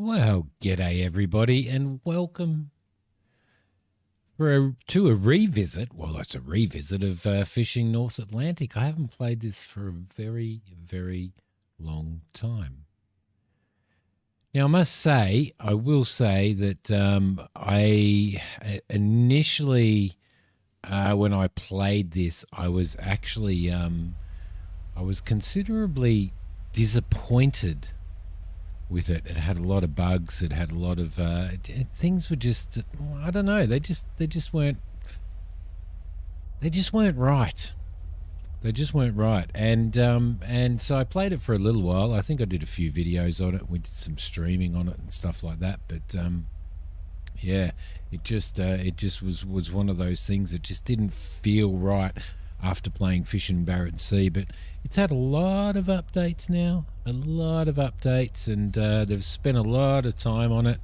Well, g'day everybody, and welcome to a revisit. Well, it's a revisit of Fishing North Atlantic. I haven't played this for a very, very long time. Now, I will say that I initially, when I played this, I was actually, I was considerably disappointed with it. It had a lot of bugs. It had a lot of things were just, I don't know. They just weren't right. They just weren't right. And so I played it for a little while. I think I did a few videos on it. We did some streaming on it and stuff like that. But yeah, it just was one of those things that just didn't feel right after playing Fishing Barents Sea. But it's had a lot of updates now, and they've spent a lot of time on it,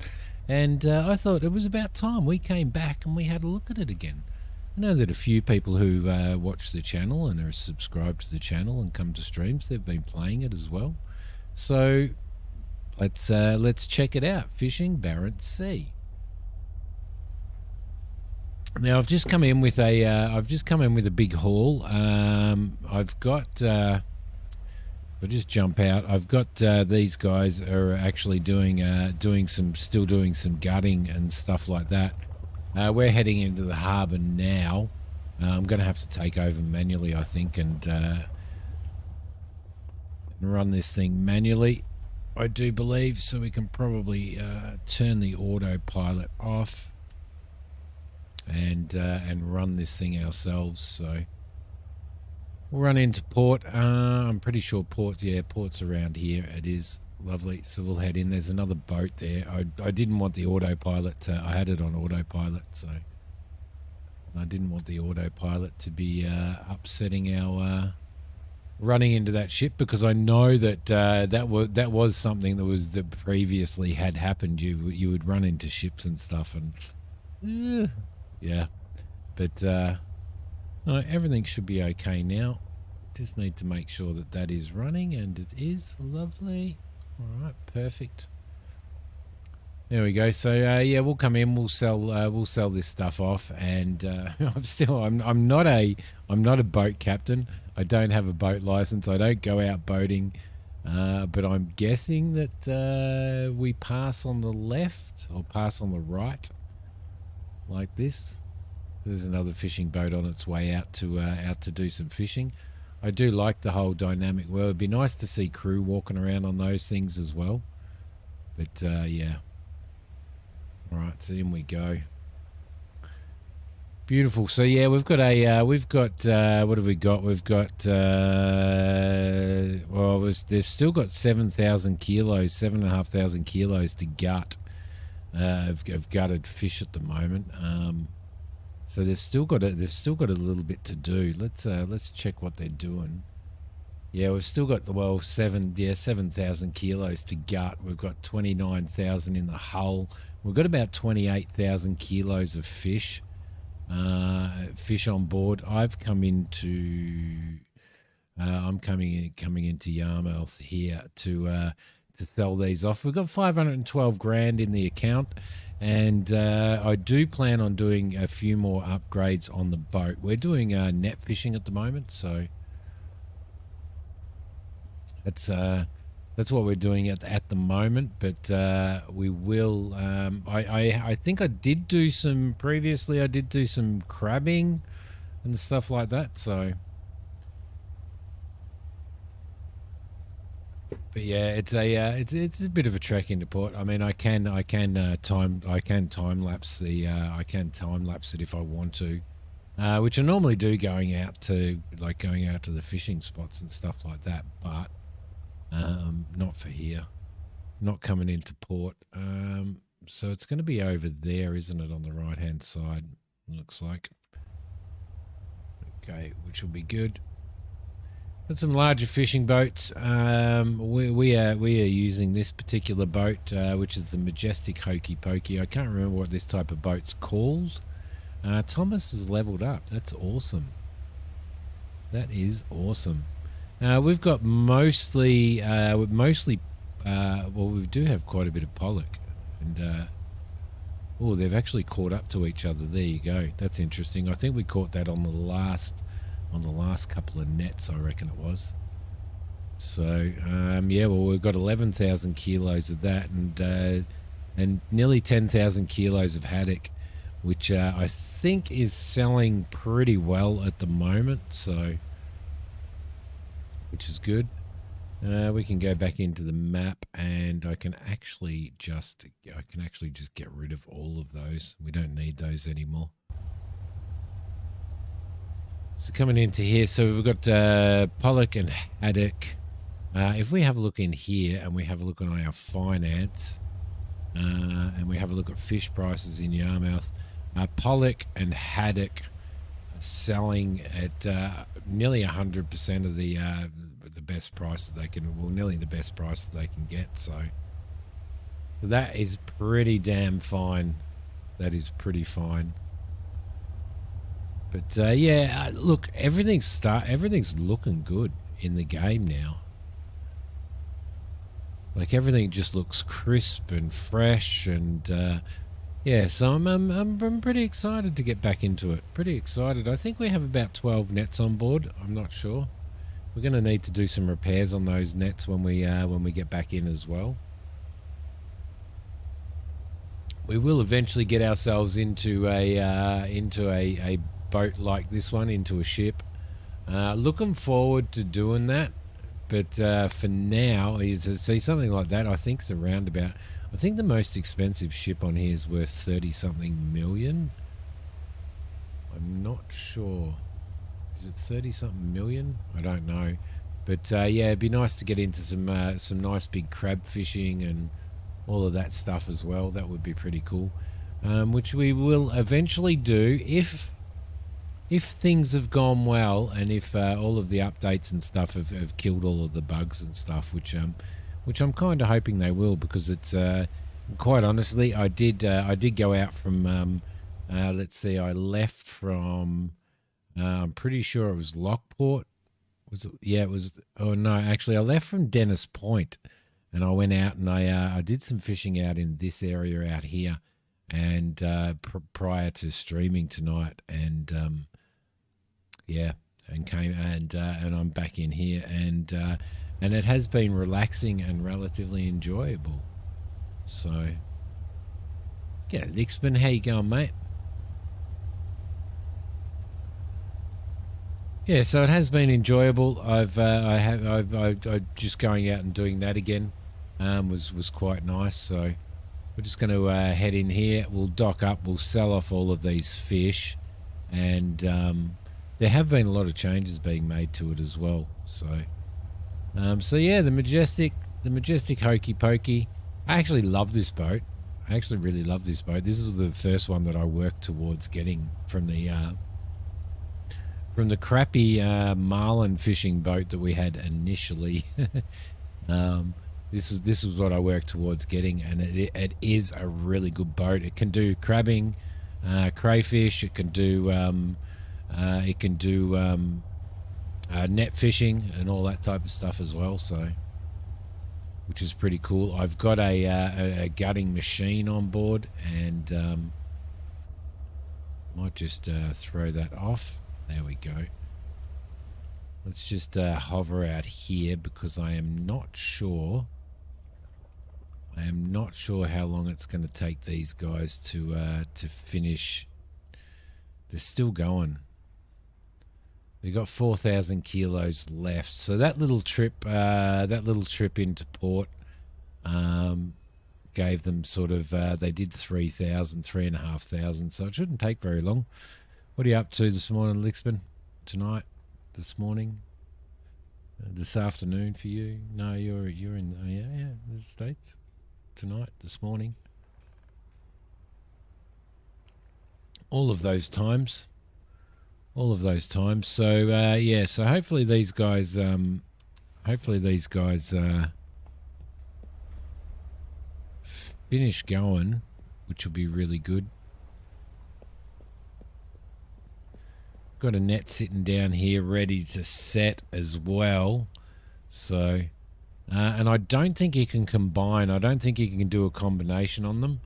and I thought it was about time we came back and we had a look at it again. I know that a few people who watch the channel and are subscribed to the channel and come to streams, they've been playing it as well. So let's check it out. Fishing Barents Sea. Now I've just come in with a big haul. I've got I'll just jump out. I've got these guys are actually doing some gutting and stuff like that. We're heading into the harbour now. I'm going to have to take over manually, I think, and run this thing manually, I do believe, so we can probably turn the autopilot off and run this thing ourselves. So we'll run into port. I'm pretty sure port's around here. It is. Lovely. So we'll head in. There's another boat there. I didn't want the autopilot. I had it on autopilot, so I didn't want the autopilot to be upsetting our running into that ship, because I know that that was something that previously had happened. You would run into ships and stuff, and yeah. But no, everything should be okay now. Just need to make sure that is running, and it is. Lovely. All right, perfect. There we go. So yeah, we'll come in. We'll sell this stuff off, and I'm not a boat captain. I don't have a boat license. I don't go out boating, but I'm guessing that we pass on the left or pass on the right, like this. There's another fishing boat on its way out to do some fishing. I do like the whole dynamic world. It'd be nice to see crew walking around on those things as well. But yeah. All right, so in we go. Beautiful. So yeah, we've got what have we got? We've got they've still got 7,000 kilos, 7,500 kilos to gut. Of gutted fish at the moment. So they've still got a little bit to do. Let's check what they're doing. Yeah, we've still got 7,000 kilos to gut. We've got 29,000 in the hull. We've got about 28,000 kilos of fish on board. I'm coming into Yarmouth here to sell these off. We've got 512 grand in the account. And I do plan on doing a few more upgrades on the boat. We're doing net fishing at the moment, so that's what we're doing at the moment. But we will. I think I did do some previously. I did do some crabbing and stuff like that. So. But yeah, it's a bit of a trek into port. I mean, I can time lapse it if I want to, which I normally do going out to the fishing spots and stuff like that. But not for here, not coming into port. So it's going to be over there, isn't it, on the right hand side? Looks like. Okay, which will be good. Got some larger fishing boats. We are using this particular boat, which is the Majestic Hokey Pokey. I can't remember what this type of boat's called. Thomas has leveled up. That's awesome. That is awesome. We've got mostly well, we do have quite a bit of pollock, and oh, they've actually caught up to each other. There you go. That's interesting. I think we caught that on the last couple of nets, I reckon it was. So yeah, well, we've got 11,000 kilos of that, and nearly 10,000 kilos of haddock, which I think is selling pretty well at the moment. So, which is good. We can go back into the map, and I can actually just get rid of all of those. We don't need those anymore. So coming into here, so we've got pollock and haddock. If we have a look in here, and we have a look on our finance, and we have a look at fish prices in Yarmouth, pollock and haddock are selling at nearly 100% of the best price that they can, well, nearly the best price that they can get. So that is pretty damn fine. That is pretty fine. But yeah, look, everything's looking good in the game now. Like, everything just looks crisp and fresh, and yeah, so I'm pretty excited to get back into it. Pretty excited. I think we have about 12 nets on board. I'm not sure. We're going to need to do some repairs on those nets when we get back in as well. We will eventually get ourselves into a boat like this one, into a ship. Looking forward to doing that. But for now, is to see something like that, I think it's around about, I think the most expensive ship on here is worth 30-something million. I'm not sure. Is it 30-something million? I don't know. But yeah, it'd be nice to get into some nice big crab fishing and all of that stuff as well. That would be pretty cool. Which we will eventually do if things have gone well, and if all of the updates and stuff have killed all of the bugs and stuff, which I'm kind of hoping they will, because it's quite honestly, I did go out from let's see, I left from I'm pretty sure it was Lockport. Was it? Yeah, it was. Oh no, actually, I left from Dennis Point, and I went out and I did some fishing out in this area out here, and prior to streaming tonight, and yeah, and came and I'm back in here, and it has been relaxing and relatively enjoyable. So yeah, Lixman, how you going, mate? Yeah, so it has been enjoyable. I just going out and doing that again was quite nice. So we're just going to head in here. We'll dock up. We'll sell off all of these fish, and there have been a lot of changes being made to it as well. So so yeah, the majestic Hokey Pokey. I actually love this boat. I actually really love this boat. This was the first one that I worked towards getting from the crappy marlin fishing boat that we had initially. This is what I worked towards getting, and it is a really good boat. It can do crabbing, crayfish. It can do net fishing and all that type of stuff as well. So, which is pretty cool. I've got a gutting machine on board, and might just throw that off. There we go. Let's just hover out here, because I am not sure. I am not sure how long it's going to take these guys to finish. They're still going. They got 4,000 kilos left. So that little trip into port, gave them sort of. They did 3,000, 3,500. So it shouldn't take very long. What are you up to this morning, Lixman? Tonight? This morning? This afternoon for you? No, you're in the States. Tonight, this morning. All of those times. So yeah, so hopefully these guys finish going, which will be really good. Got a net sitting down here ready to set as well. So And I don't think you can combine. I don't think you can do a combination on them.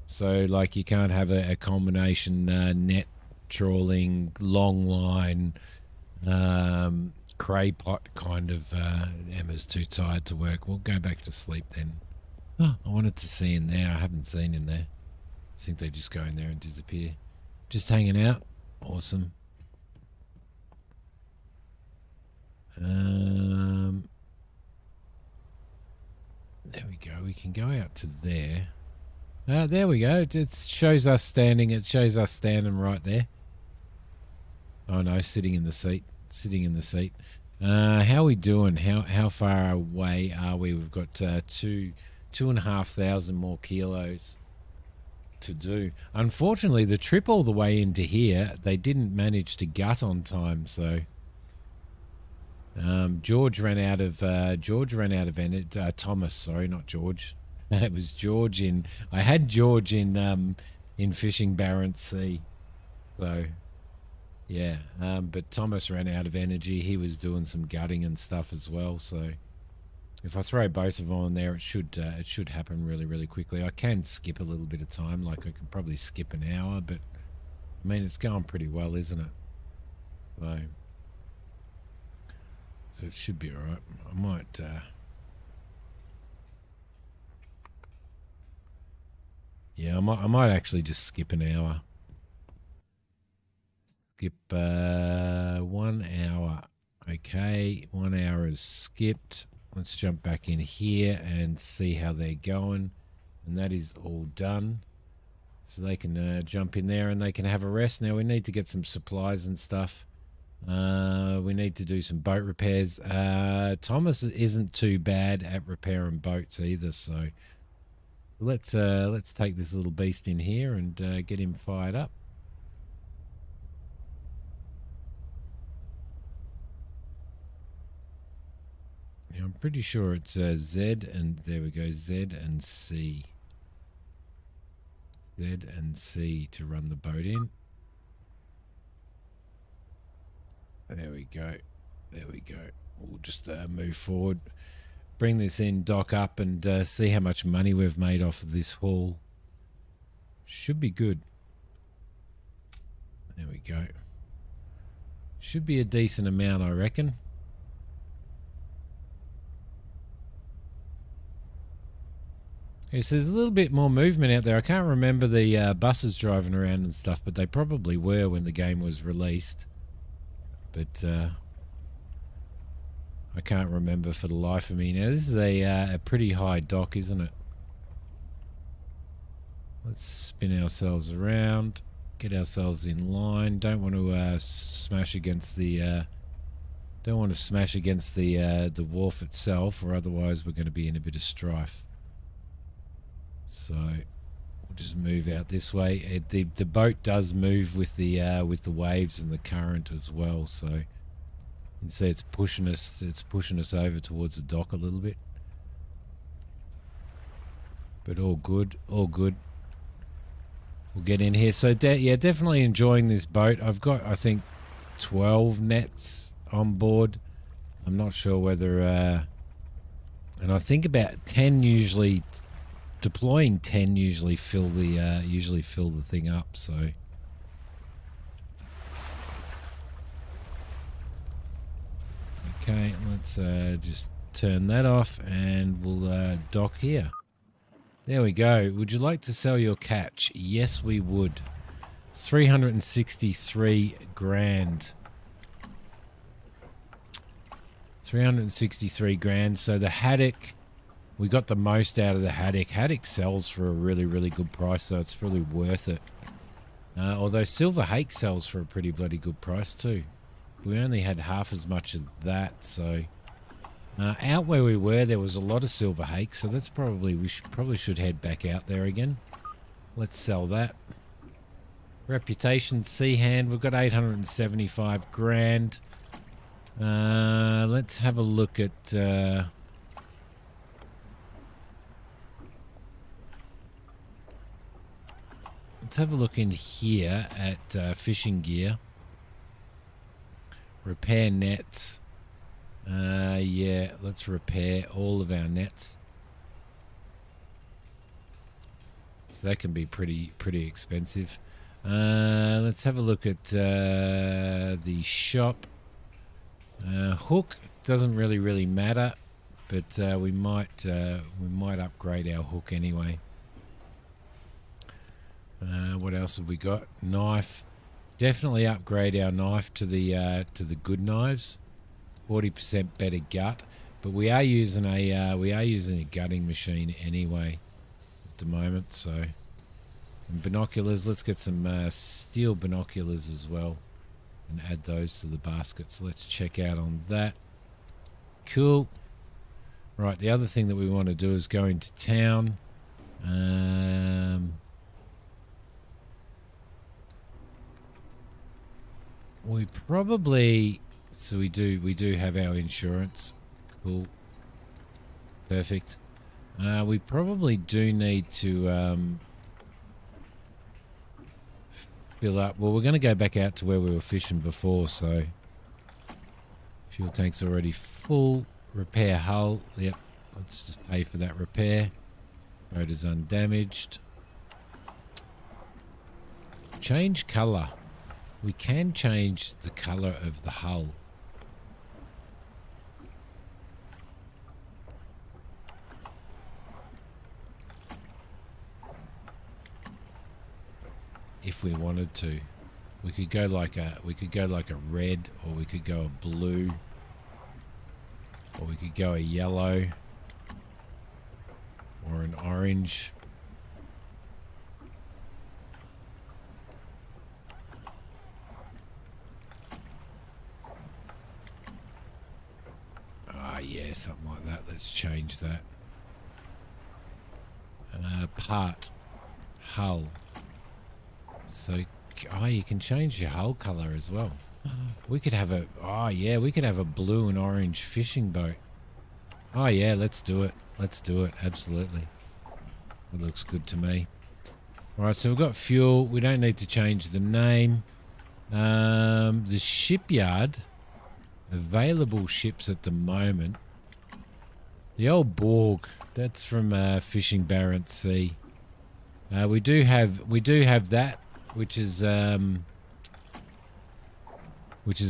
So, like, you can't have a combination net trawling, long line, cray pot kind of. Emma's too tired to work. We'll go back to sleep then. Oh, I wanted to see in there. I haven't seen in there. I think they just go in there and disappear. Just hanging out. Awesome. There we go. We can go out to there. There we go. It shows us standing. It shows us standing right there. Oh no, sitting in the seat. Sitting in the seat. How are we doing? How far away are we? We've got 2,500 more kilos to do. Unfortunately, the trip all the way into here, they didn't manage to gut on time. So George ran out of energy. Thomas, sorry, not George. It was George in. I had George in Fishing Barents Sea. So yeah, but Thomas ran out of energy. He was doing some gutting and stuff as well. So if I throw both of them on there, it should happen really, really quickly. I can skip a little bit of time, like I could probably skip an hour, but I mean it's going pretty well, isn't it? So it should be all right. I might. Yeah, I might actually just skip an hour. Skip 1 hour. Okay, 1 hour is skipped. Let's jump back in here and see how they're going. And that is all done. So they can jump in there and they can have a rest. Now we need to get some supplies and stuff. We need to do some boat repairs. Thomas isn't too bad at repairing boats either, so let's take this little beast in here and get him fired up. Now I'm pretty sure it's Z, and there we go, Z and C. Z and C to run the boat in. There we go. There we go. We'll just move forward. Bring this in, dock up, and see how much money we've made off of this haul. Should be good. There we go. Should be a decent amount, I reckon. Yes, there's a little bit more movement out there. I can't remember the buses driving around and stuff, but they probably were when the game was released. But I can't remember for the life of me. Now, this is a pretty high dock, isn't it? Let's spin ourselves around, get ourselves in line. Don't want to smash against the the wharf itself, or otherwise we're going to be in a bit of strife. So we'll just move out this way. The boat does move with the waves and the current as well. So you can see it's pushing us over towards the dock a little bit. But all good, all good. We'll get in here. So yeah, definitely enjoying this boat. I've got, I think, 12 nets on board. I'm not sure whether, and I think about 10 usually. Deploying 10 usually fill the thing up. So okay, let's just turn that off and we'll dock here. There we go. Would you like to sell your catch? Yes, we would. 363 grand. 363 grand. So the haddock, we got the most out of the haddock. Haddock sells for a really, really good price, so it's really worth it. Although silver hake sells for a pretty bloody good price too. We only had half as much of that, so out where we were, there was a lot of silver hake, so that's probably we should head back out there again. Let's sell that. Reputation sea hand, we've got 875 grand. Let's have a look at. Let's have a look in here at fishing gear. Repair nets. Yeah, let's repair all of our nets. So that can be pretty expensive. Let's have a look at the shop. Hook doesn't really matter, but we might upgrade our hook anyway. What else have we got? Knife. Definitely upgrade our knife to the good knives. 40% better gut, but we are using a gutting machine anyway at the moment. So, and binoculars. Let's get some steel binoculars as well, and add those to the baskets. Let's check out on that. Cool. Right. The other thing that we want to do is go into town. We probably. So we do have our insurance. Cool. Perfect. We probably do need to fill up. Well, we're going to go back out to where we were fishing before, so fuel tank's already full. Repair hull. Yep. Let's just pay for that repair. Boat is undamaged. Change colour. We can change the colour of the hull. If we wanted to, we could go like a red, or we could go a blue, or we could go a yellow, or an orange. Yeah, something like that. Let's change that. Part hull. So, you can change your hull color as well. We could have we could have a blue and orange fishing boat. Oh yeah, let's do it. Let's do it. Absolutely. It looks good to me. All right, so we've got fuel. We don't need to change the name. The shipyard. Available ships at the moment. The old Borg. That's from Fishing Barents Sea. We do have that, which is a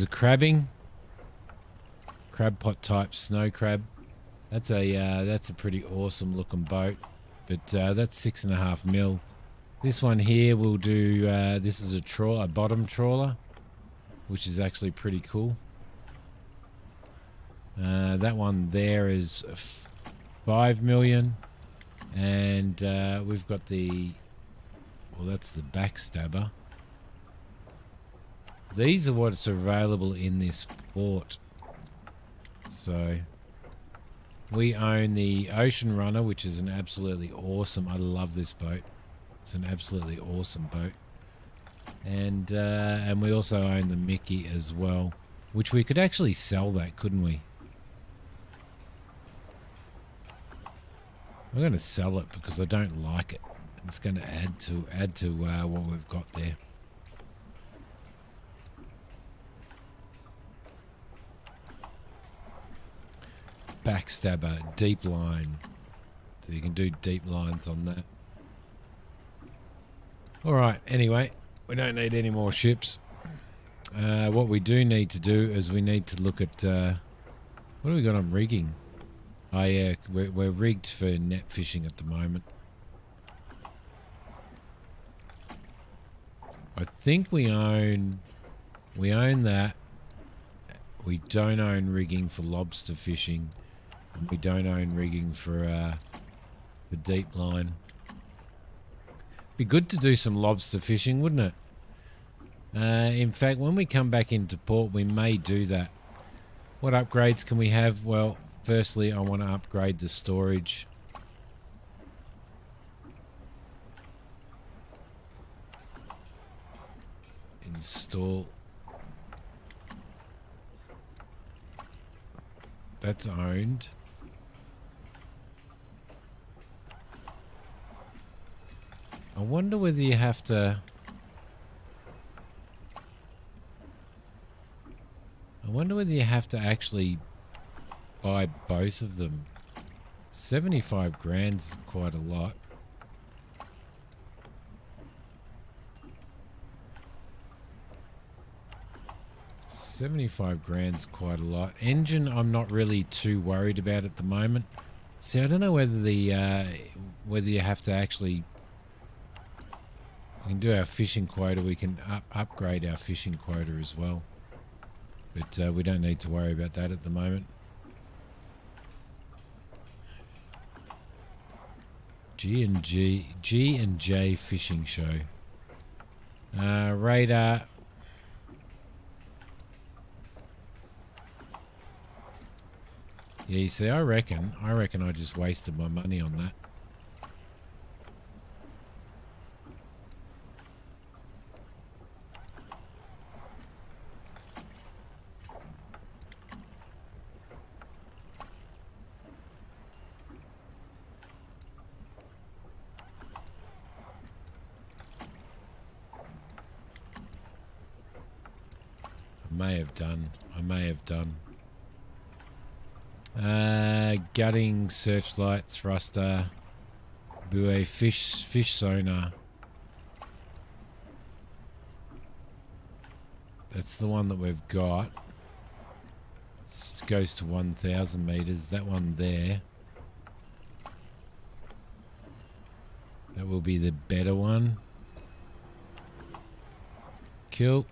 crabbing, crab pot type snow crab. That's a pretty awesome looking boat, but that's 6.5 mil. This one here will do. This is a bottom trawler, which is actually pretty cool. That one there is 5 million, and we've got that's the backstabber. These are what's available in this port. So we own the Ocean Runner, which is an absolutely awesome. I love this boat. It's an absolutely awesome boat, and we also own the Mickey as well, which we could actually sell that, couldn't we? I'm going to sell it because I don't like it. It's going to add to what we've got there. Backstabber, deep line. So you can do deep lines on that. All right. Anyway, we don't need any more ships. What we do need to do is we need to look at what do we got on rigging? Oh yeah, we're rigged for net fishing at the moment. I think we own that. We don't own rigging for lobster fishing, and we don't own rigging for deep line. Be good to do some lobster fishing, wouldn't it? In fact, when we come back into port, we may do that. What upgrades can we have? Well, firstly, I want to upgrade the storage. Install. That's owned. I wonder whether you have to... I wonder whether you have to actually buy both of them. 75 grand's quite a lot. $75 grand's quite a lot. Engine, I'm not really too worried about at the moment. See, I don't know whether whether you have to actually. We can do our fishing quota. We can upgrade our fishing quota as well, but we don't need to worry about that at the moment. G and J fishing show. Radar. Yeah, you see, I reckon I just wasted my money on that. I may have done. Gutting, searchlight, thruster, buoy, fish sonar. That's the one that we've got. It goes to 1,000 meters. That one there. That will be the better one. Cool.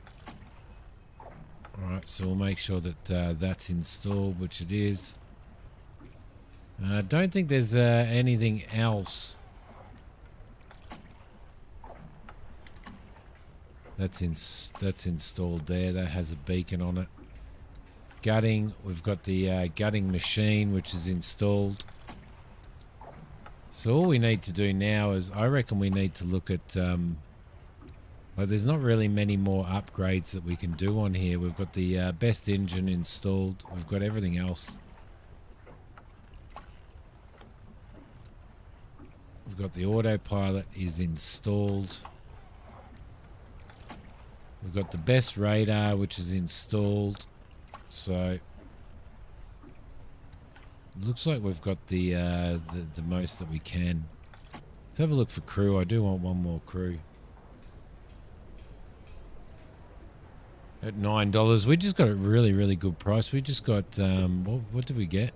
Alright, so we'll make sure that that's installed, which it is. I don't think there's anything else that's installed there. That has a beacon on it. Gutting, we've got the gutting machine, which is installed. So all we need to do now is, I reckon we need to look at... Well, there's not really many more upgrades that we can do on here. We've got the best engine installed. We've got everything else. We've got the autopilot is installed. We've got the best radar, which is installed. So looks like we've got the most that we can. Let's have a look for crew. I do want one more crew. At $9, we just got a really, really good price. We just got, what did we get?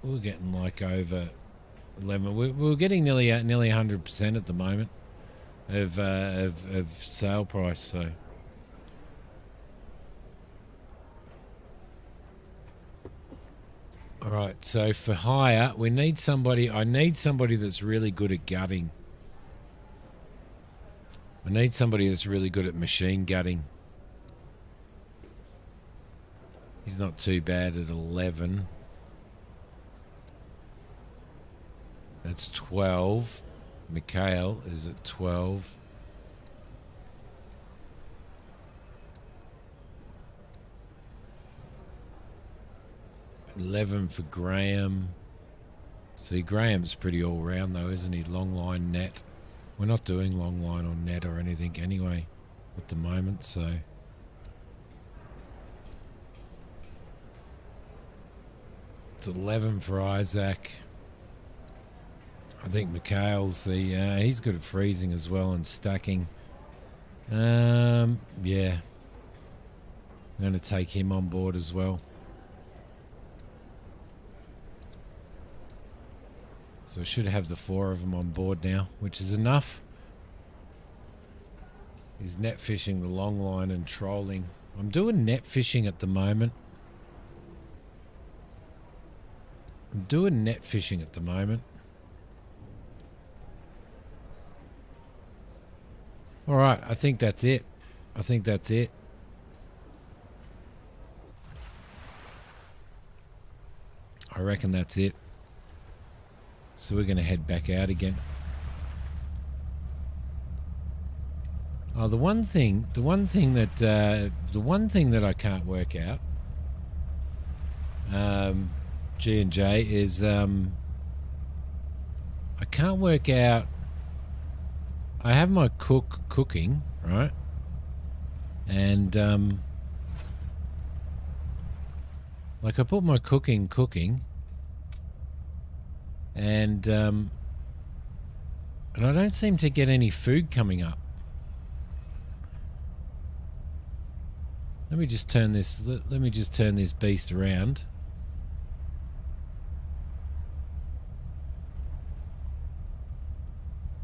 We were getting like over 11. We were getting nearly 100% at the moment of sale price. So all right. So for hire, we need somebody. I need somebody that's really good at gutting. I need somebody that's really good at machine gutting. He's not too bad at 11. That's 12. Mikhail is at 12. $11 for Graham. See, Graham's pretty all round though, isn't he? Long line, net. We're not doing long line or net or anything anyway at the moment, so. It's 11 for Isaac. I think Mikhail's he's good at freezing as well and stacking. Yeah. I'm going to take him on board as well. So I should have the 4 of them on board now, which is enough. He's net fishing the long line and trolling. I'm doing net fishing at the moment. All right, I think that's it. I reckon that's it. So we're going to head back out again. Oh, the one thing that I can't work out, G&J, is I can't work out. I have my cooking, right? And Like I put my cooking, and I don't seem to get any food coming up. Let me just turn this. Let me just turn this beast around.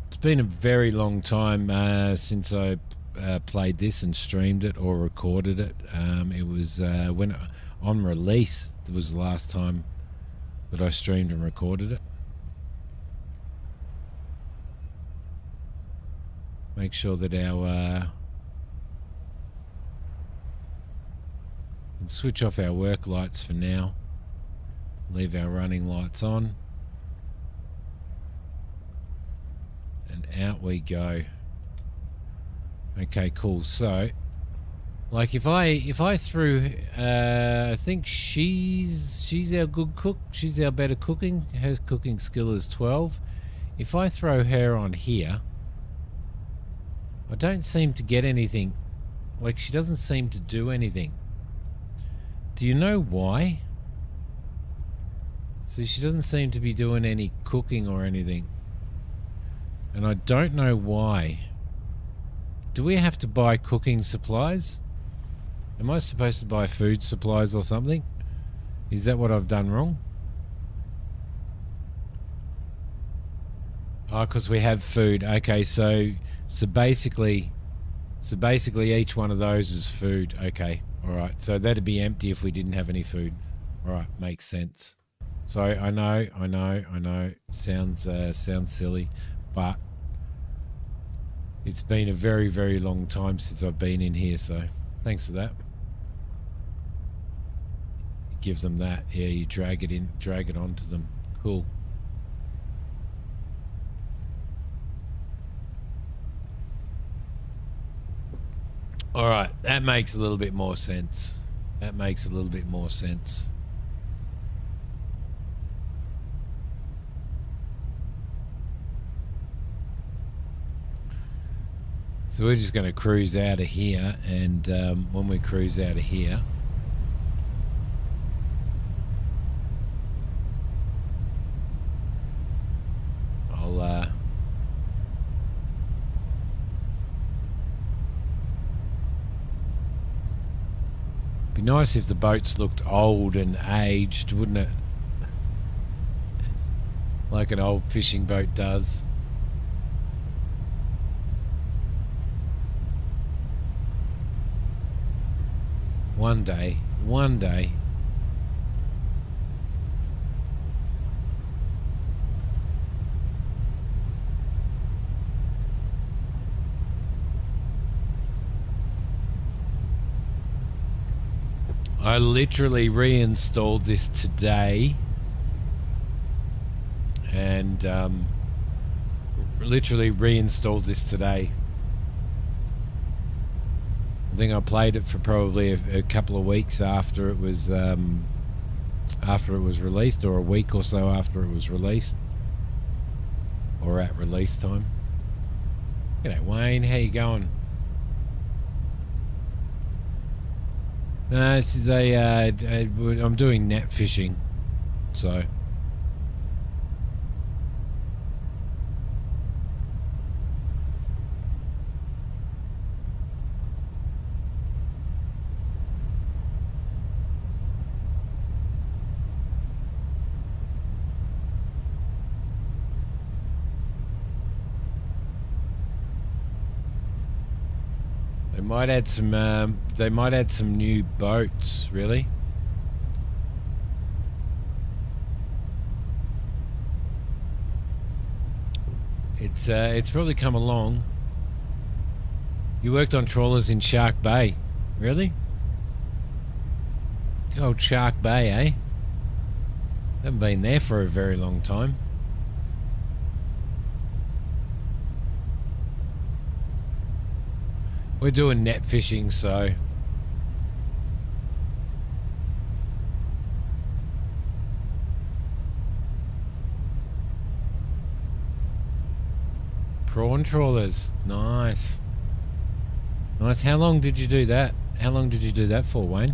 It's been a very long time since I played this and streamed it or recorded it. It was when on release. It was the last time that I streamed and recorded it. Make sure that our and switch off our work lights for now. Leave our running lights on. And out we go. Okay, cool. So, like if I threw, I think she's our good cook. She's our better cooking. Her cooking skill is 12. If I throw her on here, I don't seem to get anything. Like she doesn't seem to do anything. Do you know why? So she doesn't seem to be doing any cooking or anything. And I don't know why. Do we have to buy cooking supplies? Am I supposed to buy food supplies or something? Is that what I've done wrong? Oh, because we have food. Okay, so basically each one of those is food. Okay, all right. So that'd be empty if we didn't have any food. All right, makes sense. So I know. Sounds silly, but it's been a very, very long time since I've been in here. So thanks for that. You give them that. Yeah, you drag it onto them. Cool. All right, that makes a little bit more sense. So we're just going to cruise out of here, and when we cruise out of here, I'll be nice if the boats looked old and aged, wouldn't it? Like an old fishing boat does. One day. I literally reinstalled this today, and I think I played it for probably a couple of weeks after it was released, or a week or so after it was released, or at release time. G'day Wayne, how you going? No, this is I'm doing net fishing, so. They might add some new boats, really. It's probably come along. You worked on trawlers in Shark Bay, really? Old Shark Bay, eh? Haven't been there for a very long time. We're doing net fishing, so prawn trawlers. Nice. How long did you do that? How long did you do that for, Wayne?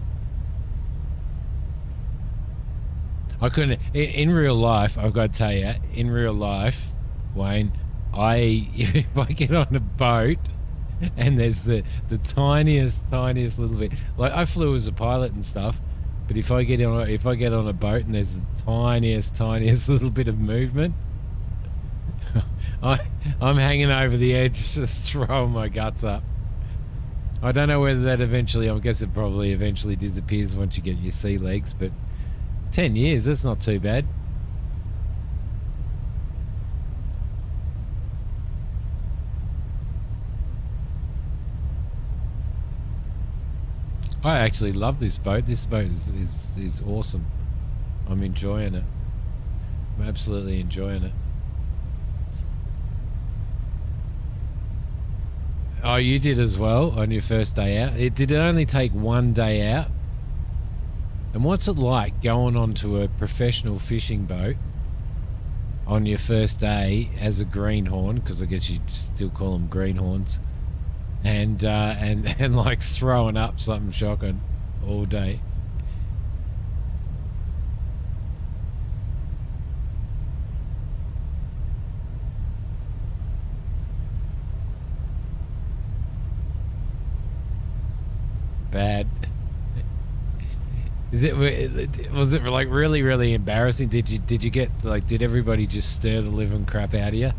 I couldn't in real life. I've got to tell you, in real life, Wayne, if I get on a boat and there's the tiniest little bit, like I flew as a pilot and stuff, but if I get on a boat and there's the tiniest little bit of movement, I'm hanging over the edge, just throwing my guts up. I don't know whether that eventually, I guess it probably eventually disappears once you get your sea legs, but 10 years, that's not too bad. I actually love this boat. This boat is awesome. I'm enjoying it. I'm absolutely enjoying it. Oh, you did as well on your first day out? Did it only take one day out? And what's it like going onto a professional fishing boat on your first day as a greenhorn? Because I guess you'd still call them greenhorns. And like throwing up something shocking all day. Bad. Was it like really embarrassing? Did you get like, did everybody just stir the living crap out of you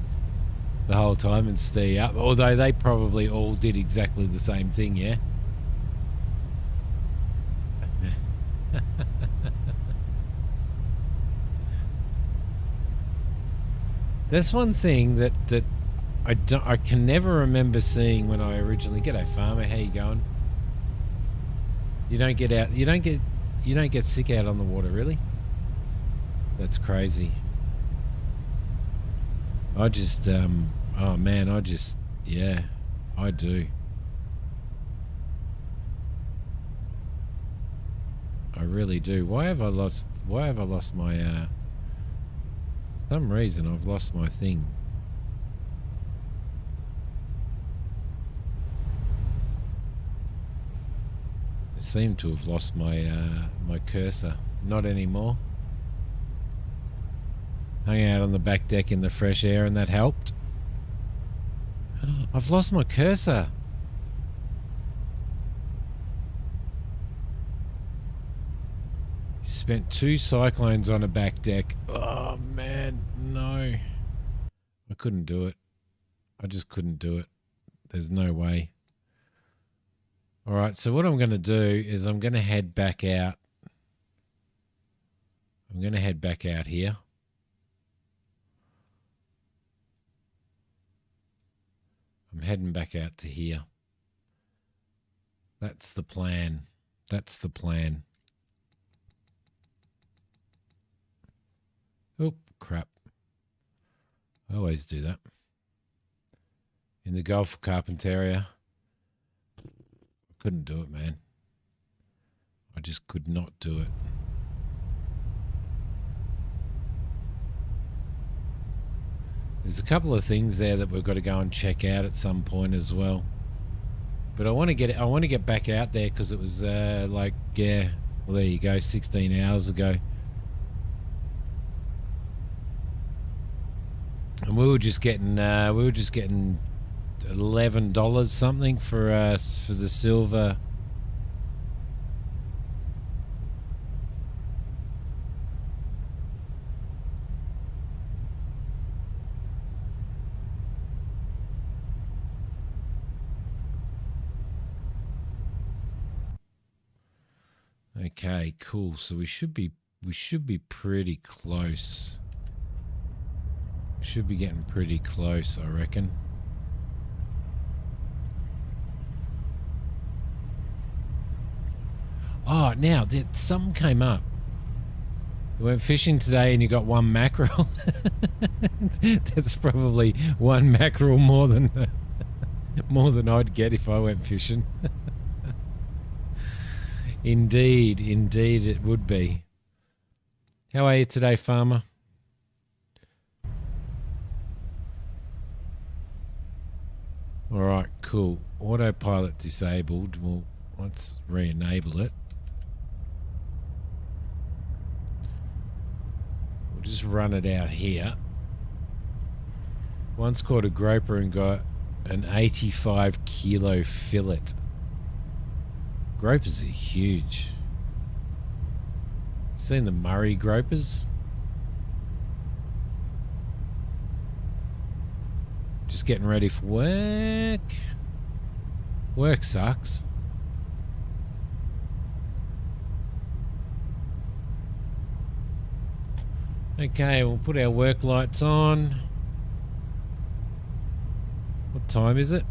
the whole time and stir you up? Although they probably all did exactly the same thing, yeah. That's one thing that I can never remember seeing when I originally. G'day, farmer. How you going? You don't get out. You don't get sick out on the water, really? That's crazy. I just oh man, yeah, I do. I really do. Why have I lost my for some reason I've lost my thing. I seem to have lost my my cursor. Not anymore. Hung out on the back deck in the fresh air and that helped. I've lost my cursor. Spent 2 cyclones on a back deck. Oh man, no. I couldn't do it. I just couldn't do it. There's no way. All right, so what I'm going to do is I'm going to head back out. I'm going to head back out here. I'm heading back out to here. That's the plan. That's the plan. Oh, crap. I always do that. In the Gulf of Carpentaria. I couldn't do it, man. I just could not do it. There's a couple of things there that we've got to go and check out at some point as well. But I want to get back out there because it was like, yeah, well there you go, 16 hours ago. And we were just getting $11 something for the silver. Okay, cool. So we should be pretty close. We should be getting pretty close, I reckon. Oh, now something came up. You went fishing today and you got 1 mackerel. That's probably 1 mackerel more than I'd get if I went fishing. Indeed it would be. How are you today, farmer? All right, cool. Autopilot disabled. Well, let's re-enable it. We'll just run it out here. Once caught a groper and got an 85 kilo fillet. Gropers are huge. Seen the Murray gropers? Just getting ready for work. Work sucks. Okay, we'll put our work lights on. What time is it?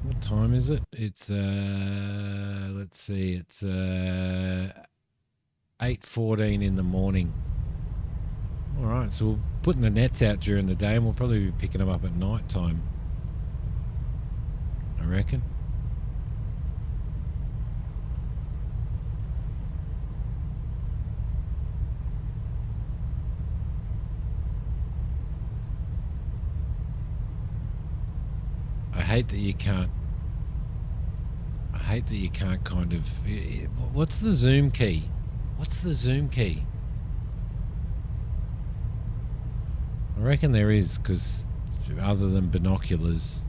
What time is it? It's let's see, it's 8:14 in the morning. Alright, so we're putting the nets out during the day and we'll probably be picking them up at night time, I reckon. I hate that you can't kind of... What's the zoom key? What's the zoom key? I reckon there is, because other than binoculars...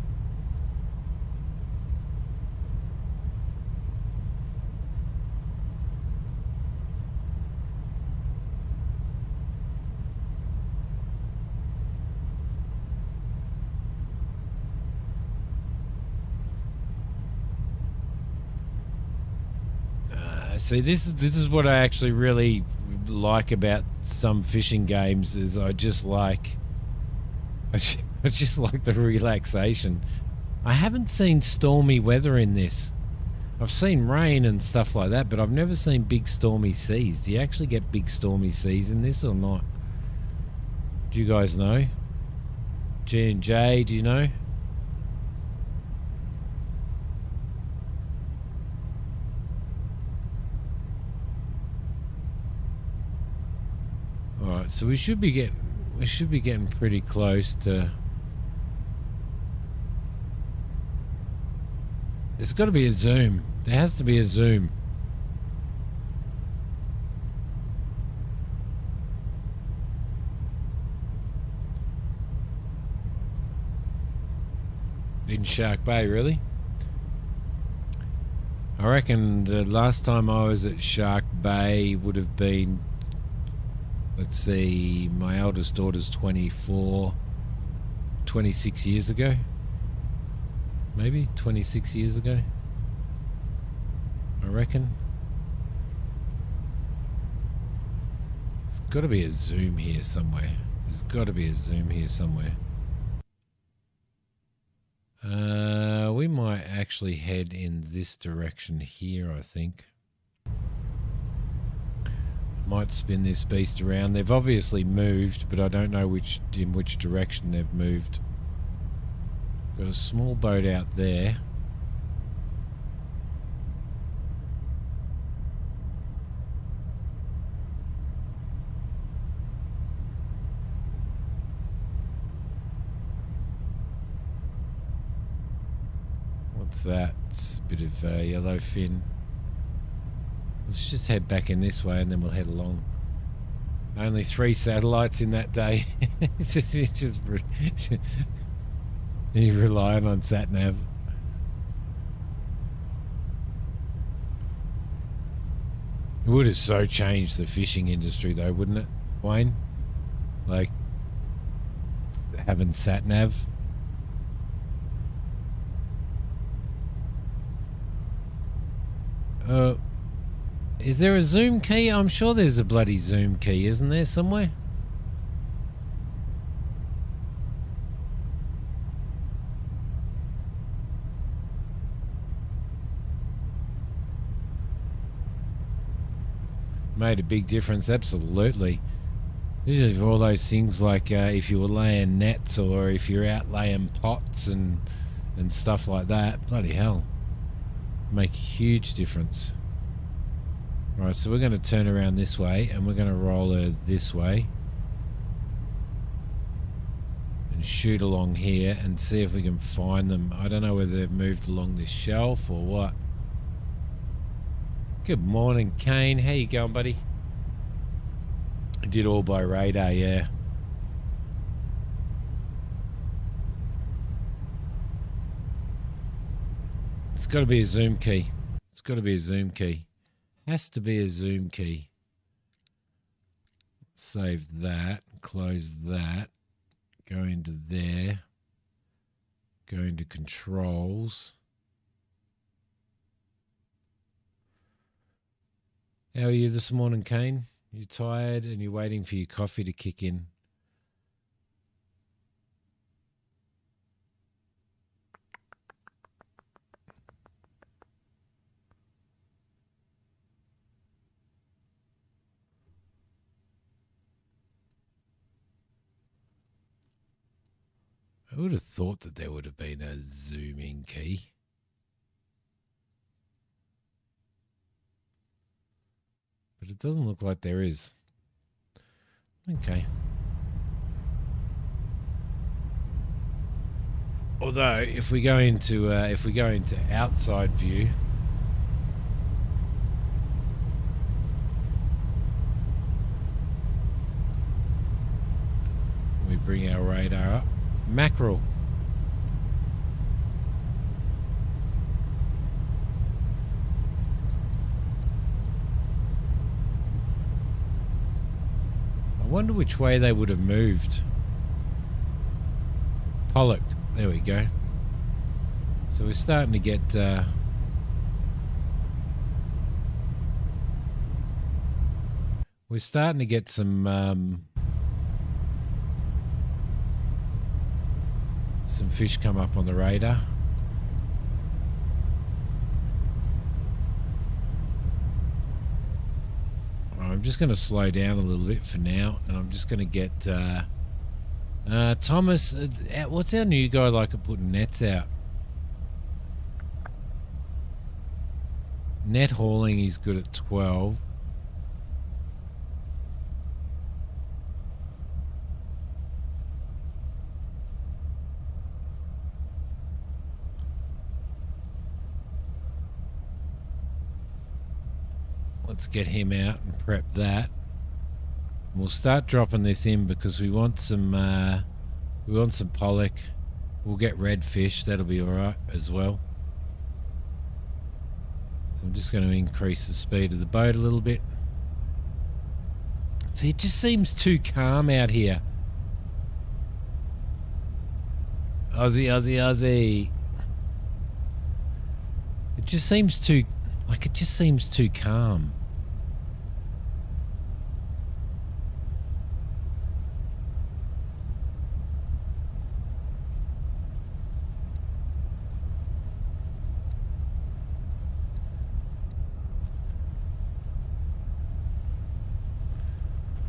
See, this is what I actually really like about some fishing games, is I just like the relaxation. I haven't seen stormy weather in this. I've seen rain and stuff like that, but I've never seen big stormy seas. Do you actually get big stormy seas in this or not? Do you guys know? G&J, do you know? Alright, so we should be getting pretty close to... There's got to be a zoom. There has to be a zoom. In Shark Bay, really? I reckon the last time I was at Shark Bay would have been... Let's see, my eldest daughter's 24, 26 years ago. Maybe 26 years ago, I reckon. There's got to be a zoom here somewhere. There's got to be a zoom here somewhere. We might actually head in this direction here, I think. Might spin this beast around. They've obviously moved, but I don't know in which direction they've moved. Got a small boat out there. What's that? It's a bit of yellowfin. Let's just head back in this way and then we'll head along. Only 3 satellites in that day. it's just you're relying on sat-nav. It would have so changed the fishing industry though, wouldn't it, Wayne? Like, having sat-nav. Is there a zoom key? I'm sure there's a bloody zoom key, isn't there, somewhere? Made a big difference, absolutely. This is all those things like if you were laying nets or if you're out laying pots and stuff like that. Bloody hell. Make a huge difference. Right, so we're going to turn around this way and we're going to roll her this way and shoot along here and see if we can find them. I don't know whether they've moved along this shelf or what. Good morning, Kane. How you going, buddy? I did all by radar, yeah. It's got to be a zoom key. It's got to be a zoom key. Has to be a zoom key. Save that. Close that. Go into there. Go into controls. How are you this morning, Kane? You tired and you're waiting for your coffee to kick in? I would have thought that there would have been a zooming key. But it doesn't look like there is. Okay. Although if we go into outside view, we bring our radar up. Mackerel. I wonder which way they would have moved. Pollock. There we go. So we're starting to get some fish come up on the radar. I'm just going to slow down a little bit for now, and I'm just going to get Thomas. What's our new guy like at putting nets out? Net hauling, he's good at 12. Let's get him out and prep that. We'll start dropping this in because we want some pollock. We'll get redfish. That'll be all right as well. So I'm just going to increase the speed of the boat a little bit. See, it just seems too calm out here. Aussie, Aussie, Aussie. It just seems too calm.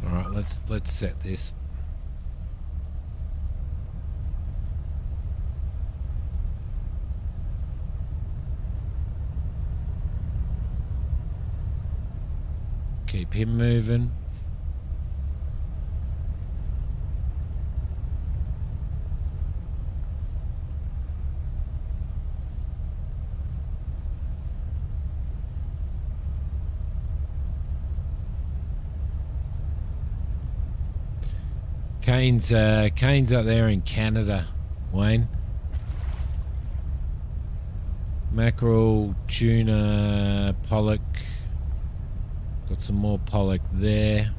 All right, let's set this. Keep him moving. Kane's up there in Canada, Wayne. Mackerel, tuna, pollock. Got some more pollock there.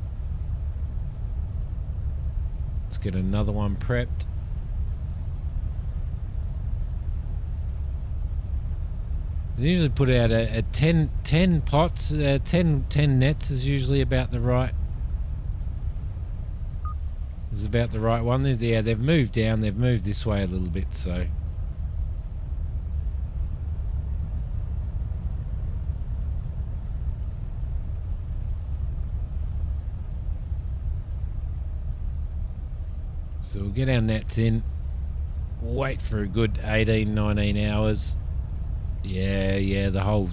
Let's get another one prepped. They usually put out a 10 pots, 10 nets is usually about the right. Is about the right one. Yeah, they've moved down. They've moved this way a little bit, so. So we'll get our nets in. Wait for a good 18, 19 hours. Yeah, the whole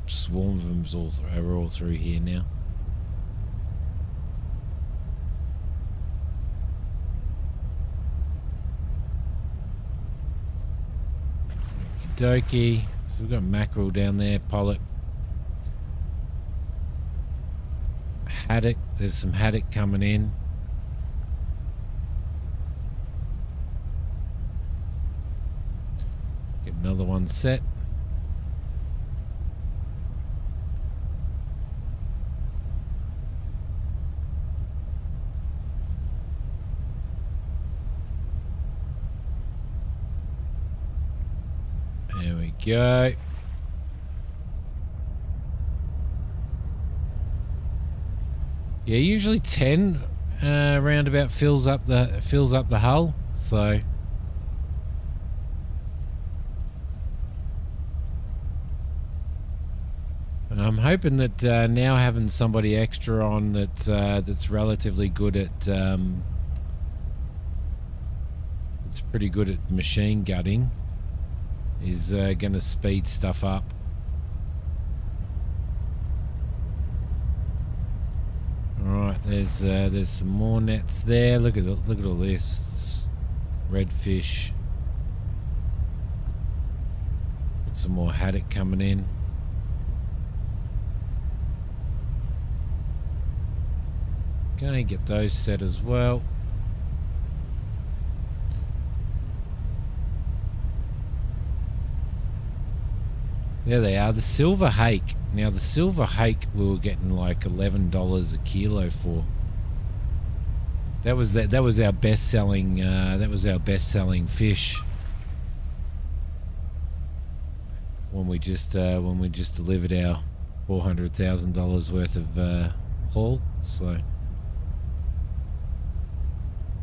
swarm of them are all through here now. Okie dokie. So we've got mackerel down there, pollock. haddock. There's some haddock coming in. Get another one set. There we go. Yeah, usually 10 roundabout fills up the hull. So I'm hoping that now having somebody extra on that's relatively good at that's pretty good at machine gutting is going to speed stuff up. All right, there's some more nets there. Look at all this redfish. Got some more haddock coming in. Okay, get those set as well. There they are, the silver hake. Now the silver hake we were getting like $11 a kilo for. That was our best selling fish when we just delivered our $400,000 worth of haul. So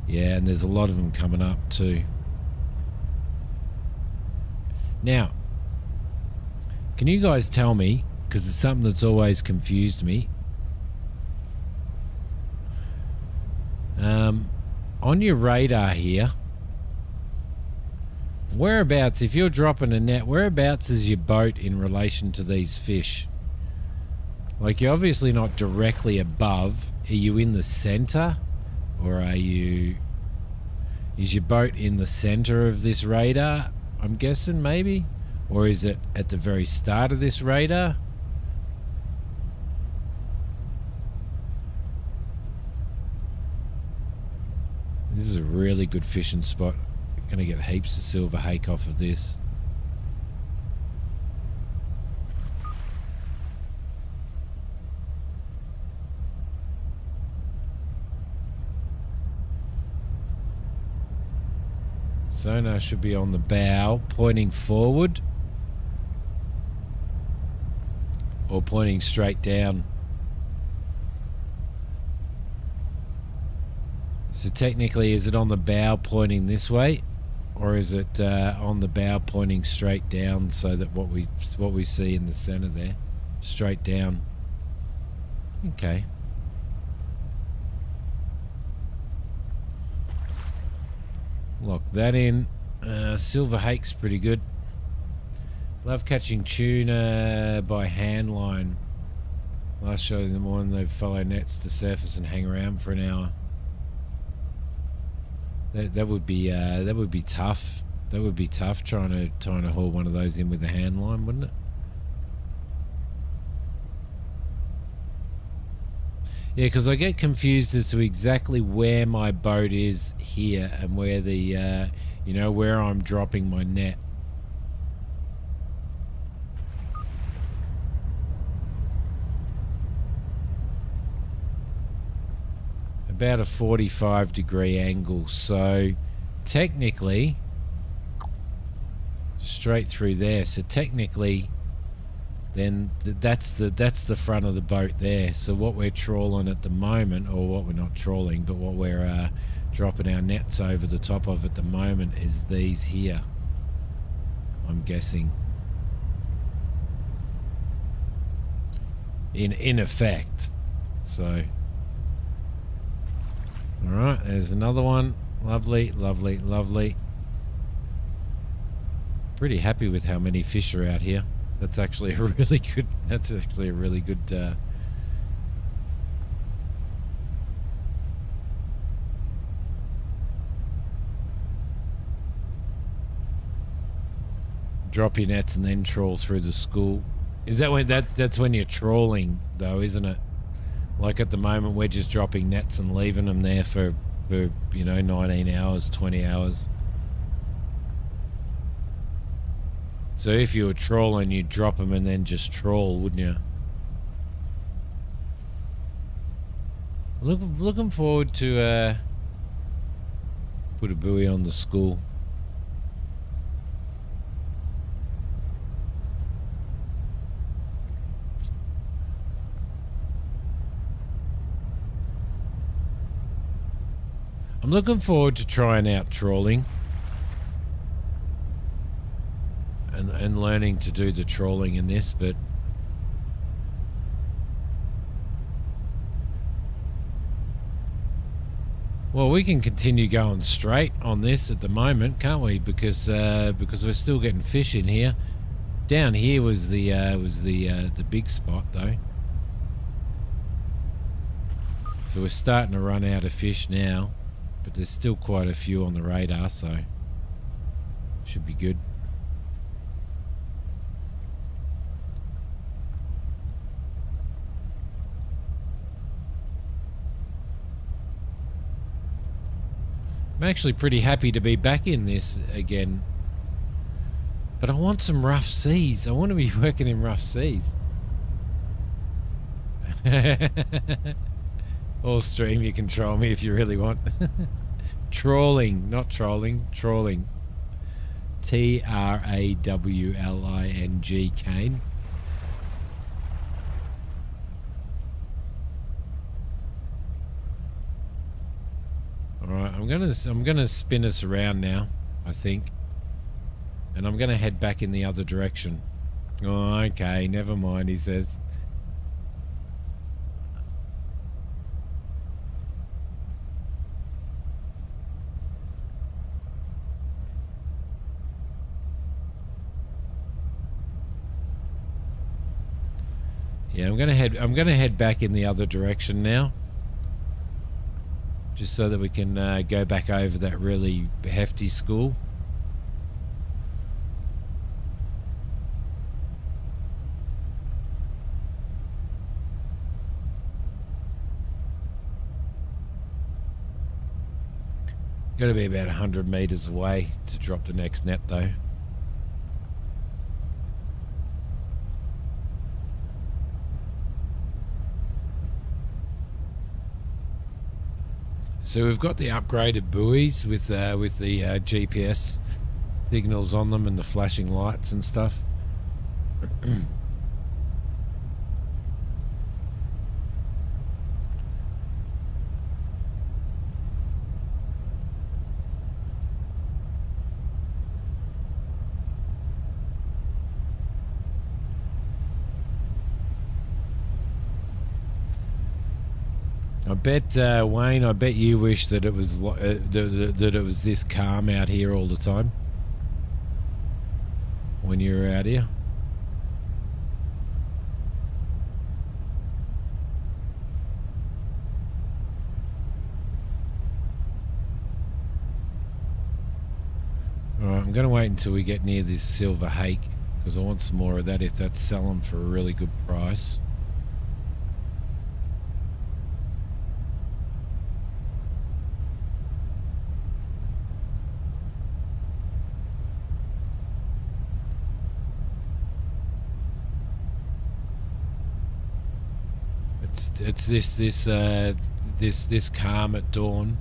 yeah, and there's a lot of them coming up too. Now, can you guys tell me, because it's something that's always confused me, on your radar here, whereabouts, if you're dropping a net, whereabouts is your boat in relation to these fish? Like, you're obviously not directly above. Are you in the center, or is your boat in the center of this radar? I'm guessing maybe. Or is it at the very start of this radar? This is a really good fishing spot. Going to get heaps of silver hake off of this. Sonar should be on the bow, pointing forward. Or pointing straight down. So technically, is it on the bow pointing this way, or is it on the bow pointing straight down, so that what we see in the center there, straight down? Okay. Lock that in. Silver hake's pretty good. Love catching tuna by hand line. Last shot in the morning, they follow nets to surface and hang around for an hour. That would be tough. That would be tough trying to haul one of those in with a hand line, wouldn't it? Yeah, because I get confused as to exactly where my boat is here and where the where I'm dropping my net. About a 45-degree angle, so technically straight through there. So technically, then that's the front of the boat there. So what we're trawling at the moment, or what we're not trawling, but what we're dropping our nets over the top of at the moment, is these here, I'm guessing. In effect. So. Alright, there's another one. Lovely, lovely, lovely. Pretty happy with how many fish are out here. That's actually a really good, drop your nets and then trawl through the school. Is that when that's when you're trawling though, isn't it? Like at the moment, we're just dropping nets and leaving them there for 19 hours, 20 hours. So if you were trawling, you'd drop them and then just trawl, wouldn't you? Looking forward to put a buoy on the school. I'm looking forward to trying out trawling and learning to do the trawling in this, but well, we can continue going straight on this at the moment, can't we? Because we're still getting fish in here. Down here was the big spot though. So we're starting to run out of fish now, but there's still quite a few on the radar, so should be good. I'm actually pretty happy to be back in this again. But I want some rough seas. I want to be working in rough seas. All stream, you can troll me if you really want. Trawling, not trolling, trawling. Trawling, Kane. Alright, I'm gonna spin us around now, I think. And I'm gonna head back in the other direction. Oh, okay, never mind, he says. Yeah, I'm gonna head back in the other direction now. Just so that we can go back over that really hefty school. Got to be about 100 meters away to drop the next net though. So we've got the upgraded buoys with the GPS signals on them and the flashing lights and stuff. I bet Wayne, I bet you wish that it was that it was this calm out here all the time when you were out here. Alright, I'm going to wait until we get near this silver hake because I want some more of that if that's selling for a really good price. It's this calm at dawn.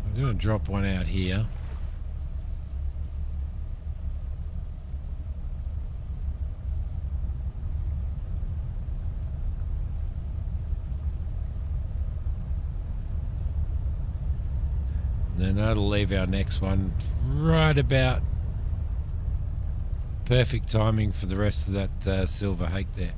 I'm going to drop one out here. And that'll leave our next one right about perfect timing for the rest of that silver hake there.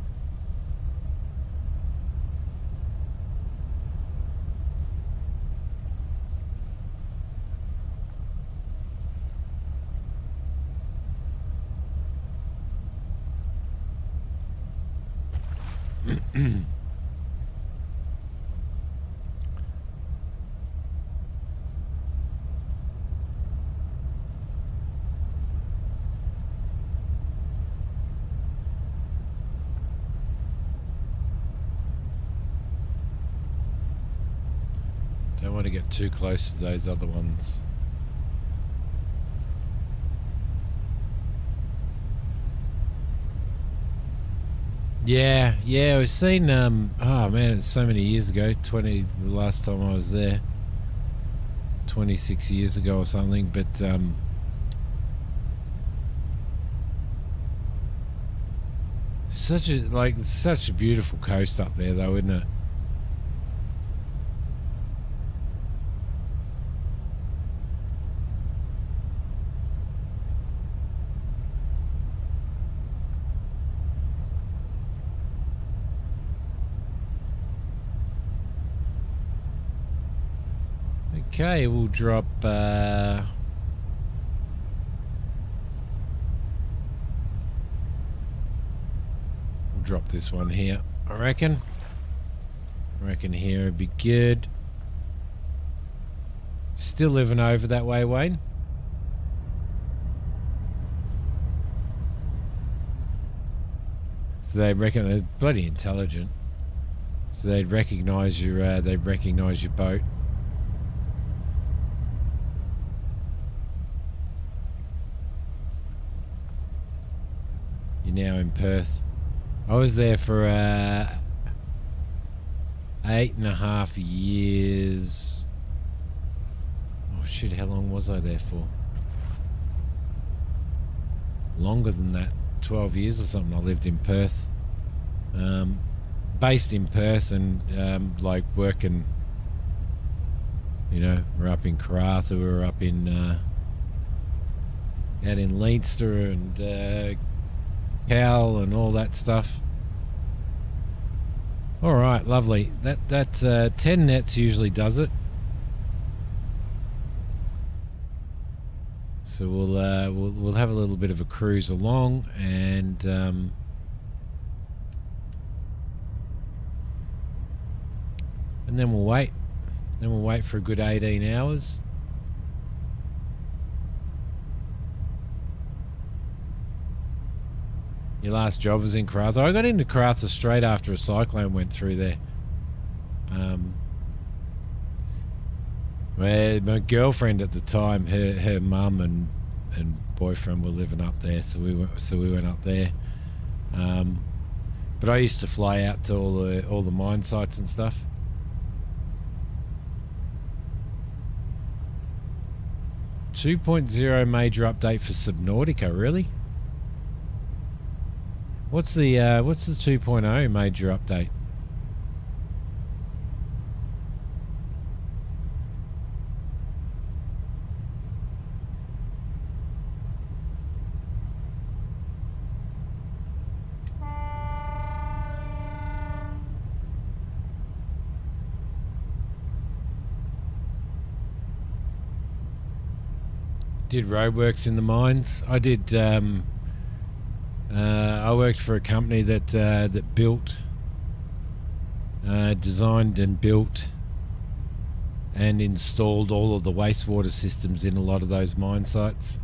don't want to get too close to those other ones. Yeah, I was seen. Oh man, it's so many years ago. The last time I was there, 26 years ago or something. But such a beautiful coast up there, though, isn't it? Okay, we'll drop. We'll drop this one here. I reckon here would be good. Still living over that way, Wayne? So they reckon they're bloody intelligent. So they'd recognise your boat. You're now in Perth. I was there for 8.5 years. Oh shit, how long was I there for? Longer than that, 12 years or something. I lived in Perth. Based in Perth and like working, we're up in Curator, we were up in out in Leinster and Cal and all that stuff. All right, lovely. That 10 nets usually does it. So we'll have a little bit of a cruise along, and then we'll wait. Then we'll wait for a good 18 hours. Your last job was in Curator. I got into Curator straight after a cyclone went through there. Where my girlfriend at the time, her mum and boyfriend were living up there, so we went up there. But I used to fly out to all the mine sites and stuff. .0 major update for Subnautica, really? What's the 2.0 major update? Did roadworks in the mines. I did. I worked for a company that built, designed and built, and installed all of the wastewater systems in a lot of those mine sites.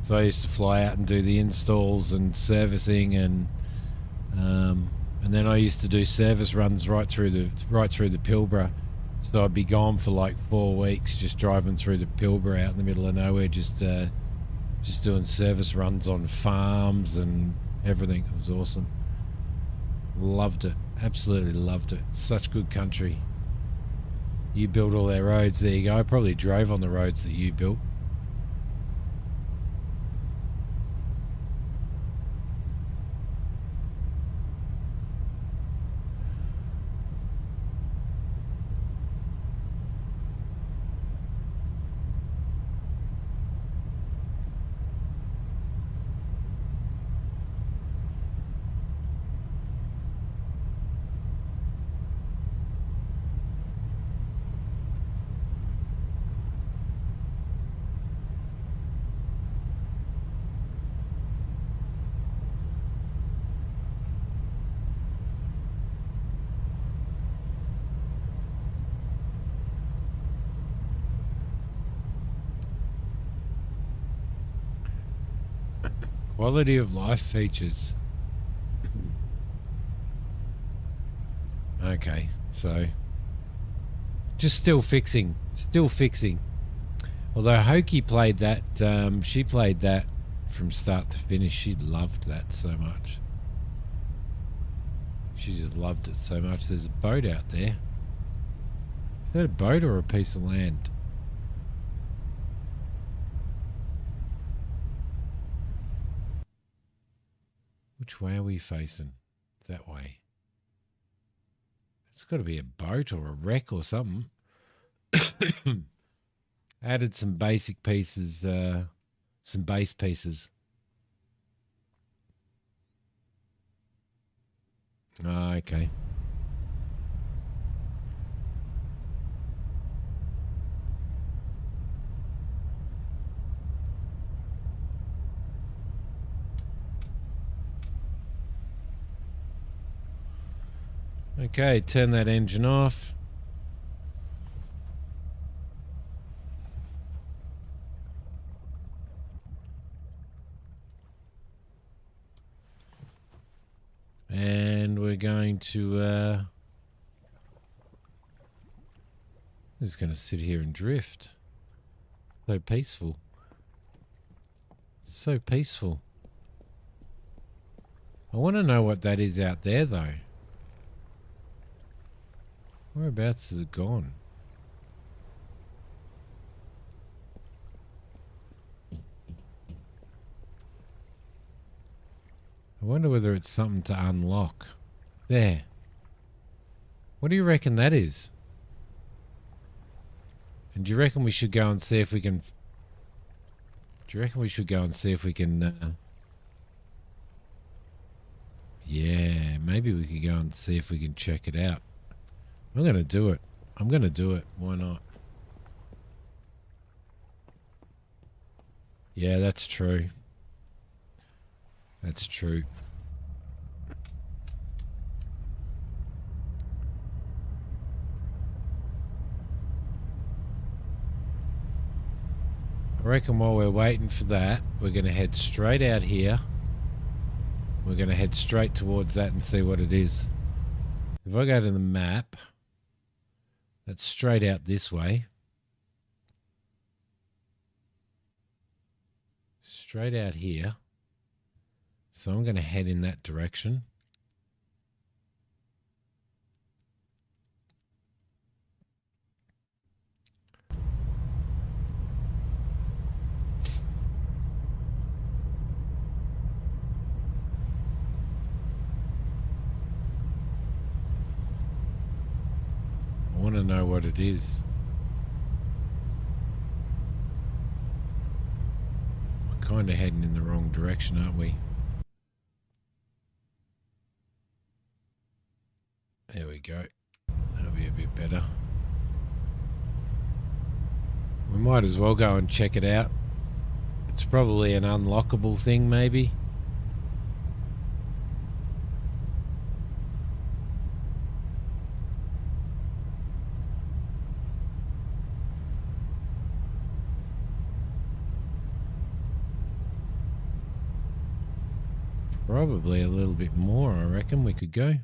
So I used to fly out and do the installs and servicing, and then I used to do service runs right through the Pilbara. So I'd be gone for like 4 weeks, just driving through the Pilbara out in the middle of nowhere, just doing service runs on farms and everything. It was awesome. Loved it. Absolutely loved it. Such good country. You built all their roads. There you go. I probably drove on the roads that you built. Quality of life features. Okay, so just still fixing. Although Hoki played that, she played that from start to finish. She loved that so much. She just loved it so much. There's a boat out there. Is that a boat or a piece of land? Which way are we facing? That way. It's got to be a boat or a wreck or something. Added some basic pieces, some base pieces. Oh, okay. Okay, turn that engine off. And we're going to just going to sit here and drift. So peaceful. So peaceful. I want to know what that is out there though. Whereabouts is it gone? I wonder whether it's something to unlock. There. What do you reckon that is? And do you reckon we should go and see if we can... Do you reckon we should go and see if we can... Yeah, maybe we could go and see if we can check it out. I'm going to do it. I'm going to do it. Why not? Yeah, that's true. That's true. I reckon while we're waiting for that, we're going to head straight out here. We're going to head straight towards that and see what it is. If I go to the map, that's straight out this way. Straight out here. So I'm going to head in that direction. I want to know what it is. We're kind of heading in the wrong direction, aren't we? There we go. That'll be a bit better. We might as well go and check it out. It's probably an unlockable thing, maybe. Probably a little bit more, I reckon we could go.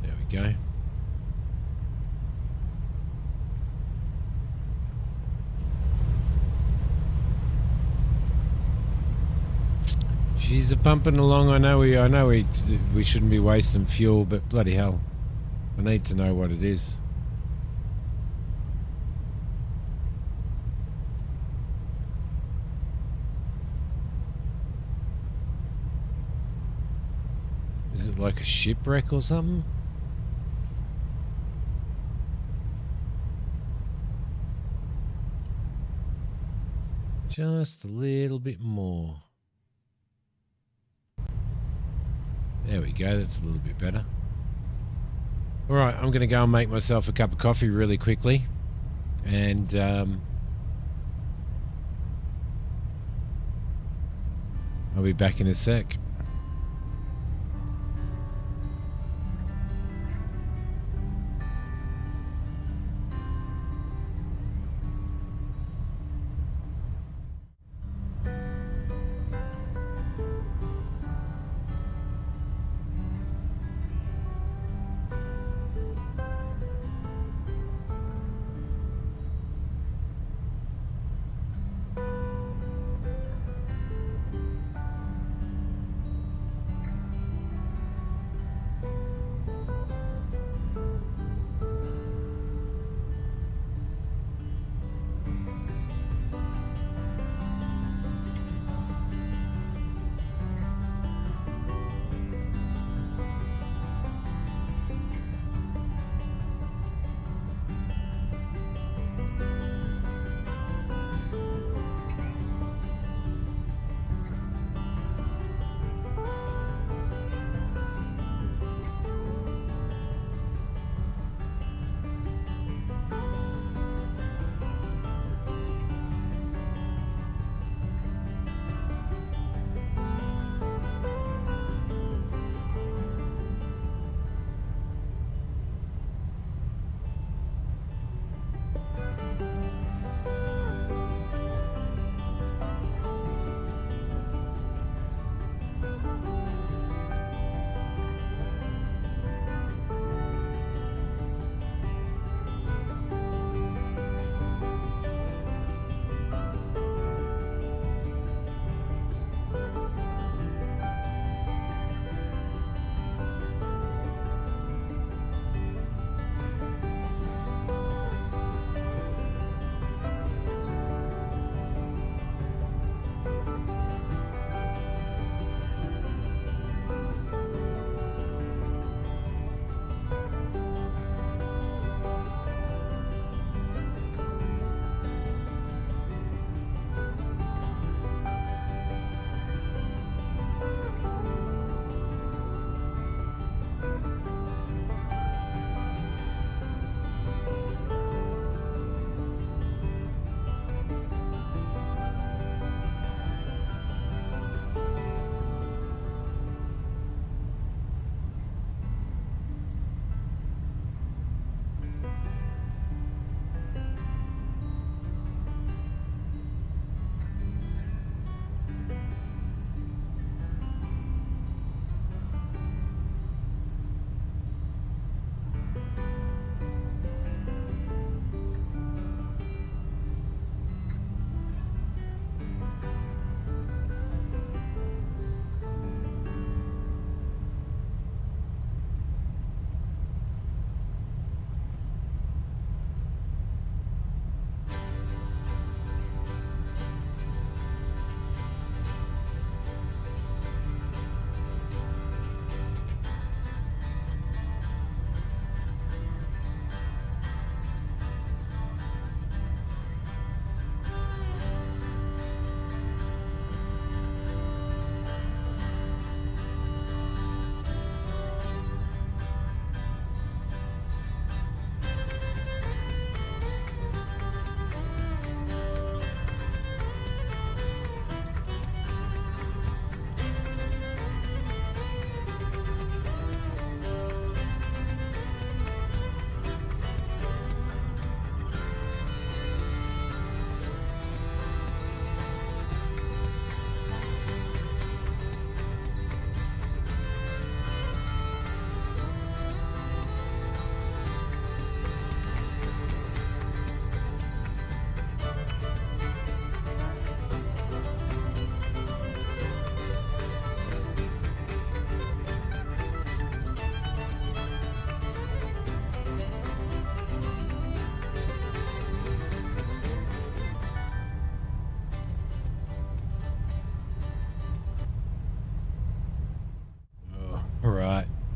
There we go. She's pumping along. I know we shouldn't be wasting fuel, but bloody hell, I need to know what it is. Is it like a shipwreck or something? Just a little bit more. There we go, that's a little bit better. Alright, I'm going to go and make myself a cup of coffee really quickly. And I'll be back in a sec.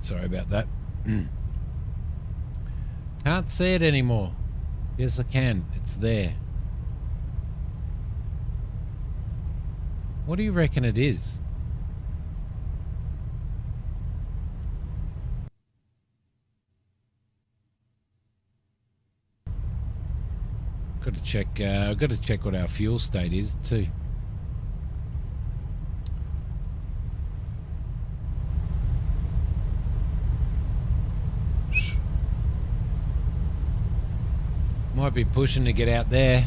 Sorry about that. Can't see it anymore. Yes, I can. It's there. What do you reckon it is? Got to check. I've got to check what our fuel state is too. Might be pushing to get out there.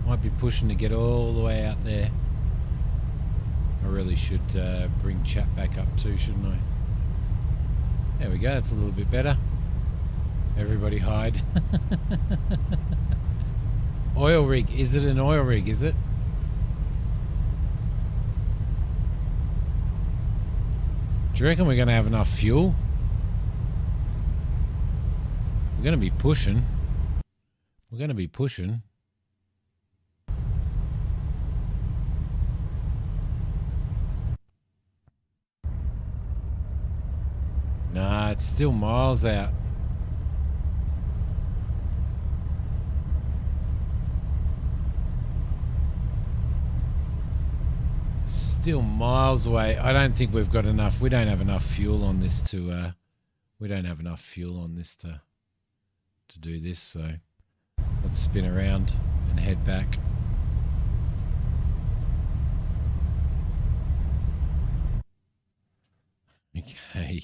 Might be pushing to get all the way out there. I really should bring chat back up too, shouldn't I? There we go. That's a little bit better. Everybody hide. Oil rig. Is it an oil rig? Is it? Do you reckon we're going to have enough fuel? We're going to be pushing. We're going to be pushing. Nah, it's still miles out. Still miles away. I don't think we've got enough. We don't have enough fuel on this to. We don't have enough fuel on this to do this. So let's spin around and head back. Okay.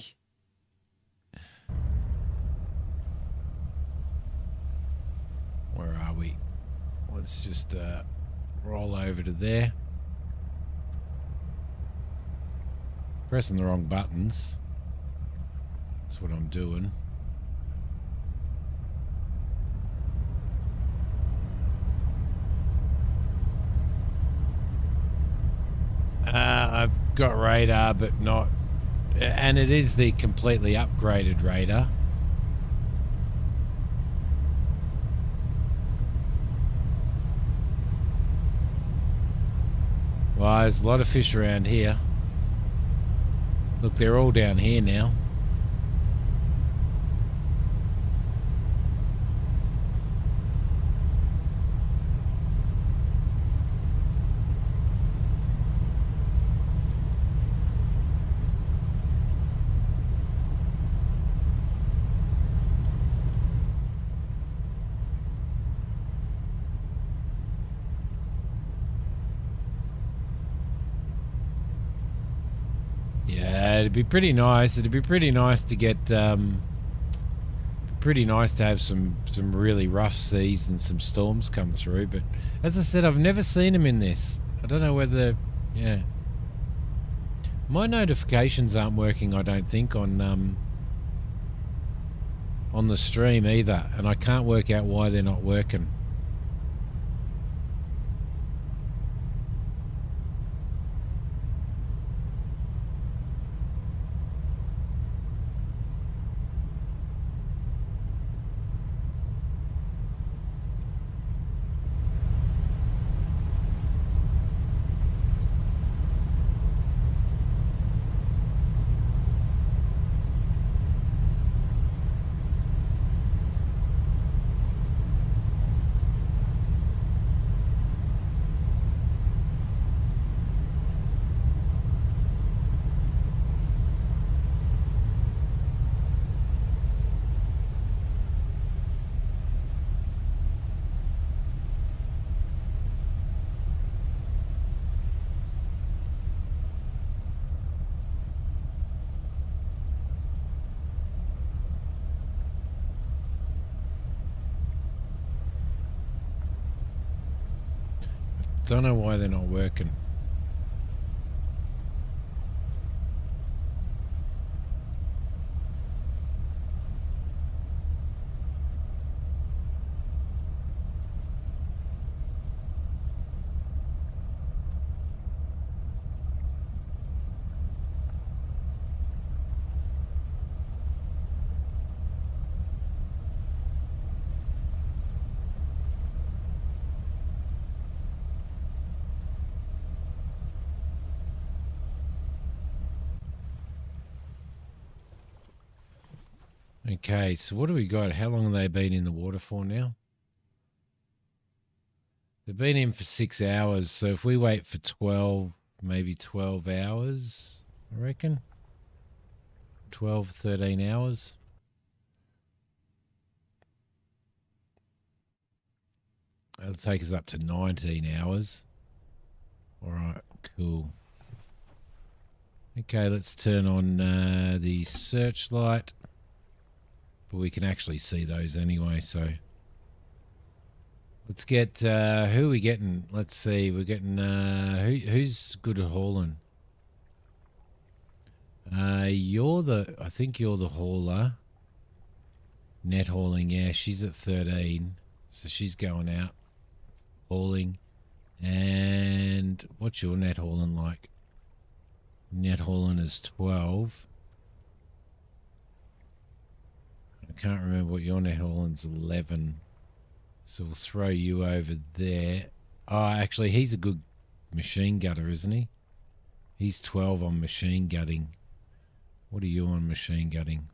Where are we? Let's just roll over to there. Pressing the wrong buttons. That's what I'm doing. I've got radar, but not... And it is the completely upgraded radar. Well, there's a lot of fish around here. Look, they're all down here now. It'd be pretty nice. It'd be pretty nice to get, pretty nice to have some really rough seas and some storms come through. But as I said, I've never seen them in this. I don't know whether, yeah. My notifications aren't working, I don't think, on the stream either, and I can't work out why they're not working. Don't know why they're not working. Okay, so what do we got? How long have they been in the water for now? They've been in for 6 hours, so if we wait for 12, maybe 12 hours, I reckon. 12, 13 hours. That'll take us up to 19 hours. All right, cool. Okay, let's turn on the searchlight. But we can actually see those anyway, so... Let's get... who are we getting? Let's see, we're getting... who's good at hauling? You're the... I think you're the hauler. Net hauling, yeah, she's at 13. So she's going out. Hauling. And what's your net hauling like? Net hauling is 12. I can't remember what your net hauling's 11. So we'll throw you over there. Oh, actually, he's a good machine gutter, isn't he? He's 12 on machine gutting. What are you on machine gutting?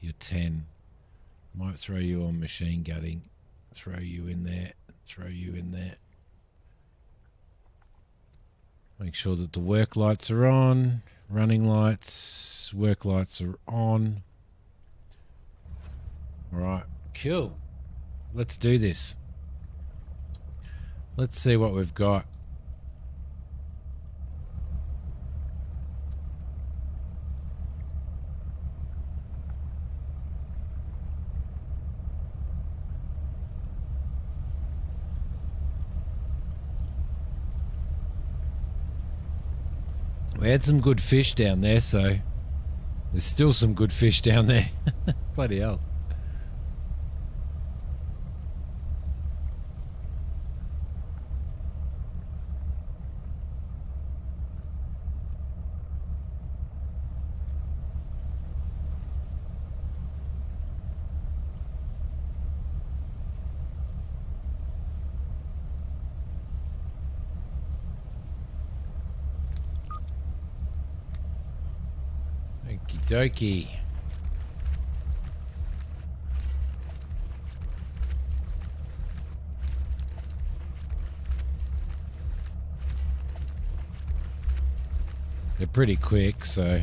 You're 10. Might throw you on machine gutting. Throw you in there. Throw you in there. Make sure that the work lights are on. Running lights. Work lights are on. All right. Cool. Let's do this. Let's see what we've got. We had some good fish down there, so there's still some good fish down there. Bloody hell. Okie dokie. They're pretty quick, so...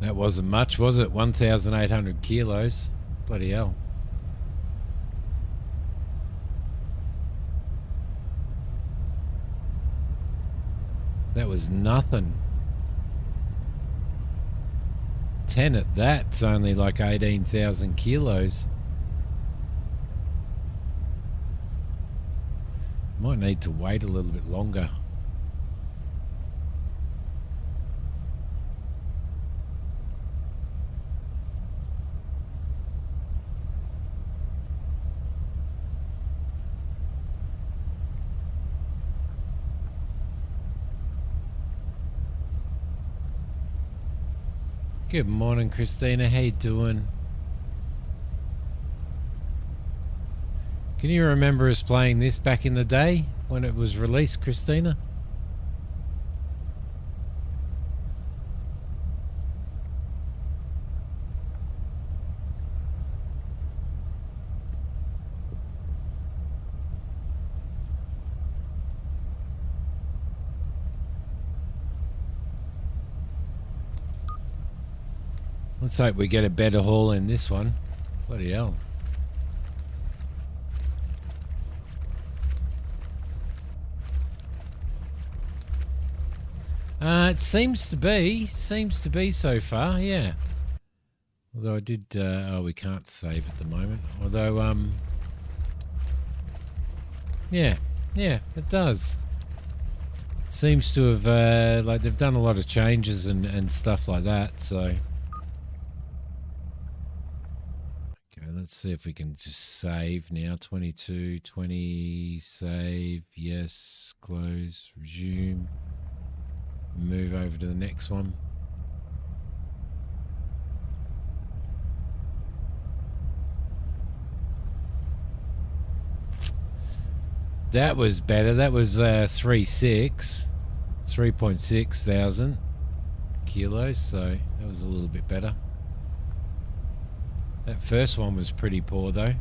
That wasn't much, was it? 1,800 kilos. Bloody hell. That was nothing. 10 at that, it's only like 18,000 kilos. Might need to wait a little bit longer. Good morning, Christina. How you doing? Can you remember us playing this back in the day when it was released, Christina? Let's hope we get a better haul in this one. Bloody hell. It seems to be so far, yeah. Although I did, oh, we can't save at the moment. Although, yeah, it does. It seems to have, like they've done a lot of changes and stuff like that, so. Let's see if we can just save now. 22, 20, save, yes, close, resume. Move over to the next one. That was better. That was 3.6 thousand kilos, so that was a little bit better. That first one was pretty poor though.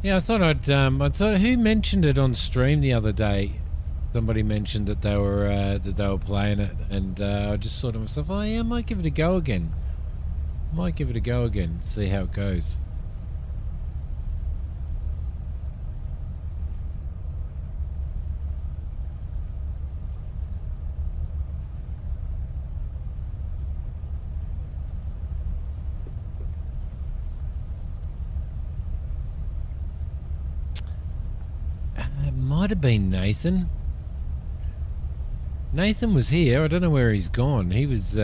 Yeah, I thought who mentioned it on stream the other day? Somebody mentioned that they were playing it, and I just thought to myself, oh yeah, I might give it a go again. See how it goes. It might have been Nathan. Nathan was here. I don't know where he's gone. He was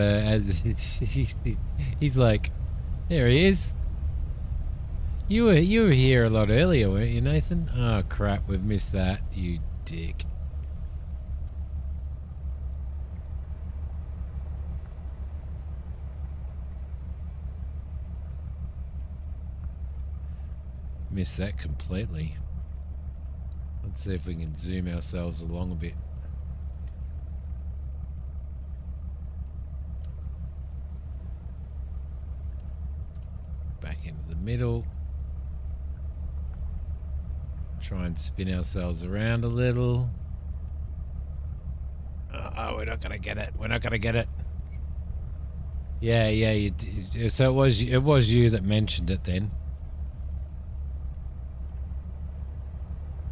he's like, there he is. You were here a lot earlier, weren't you, Nathan? Oh crap, we've missed that, you dick. Missed that completely. Let's see if we can zoom ourselves along a bit. Back into the middle. Try and spin ourselves around a little. Oh, we're not gonna get it. Yeah. So it was you that mentioned it then.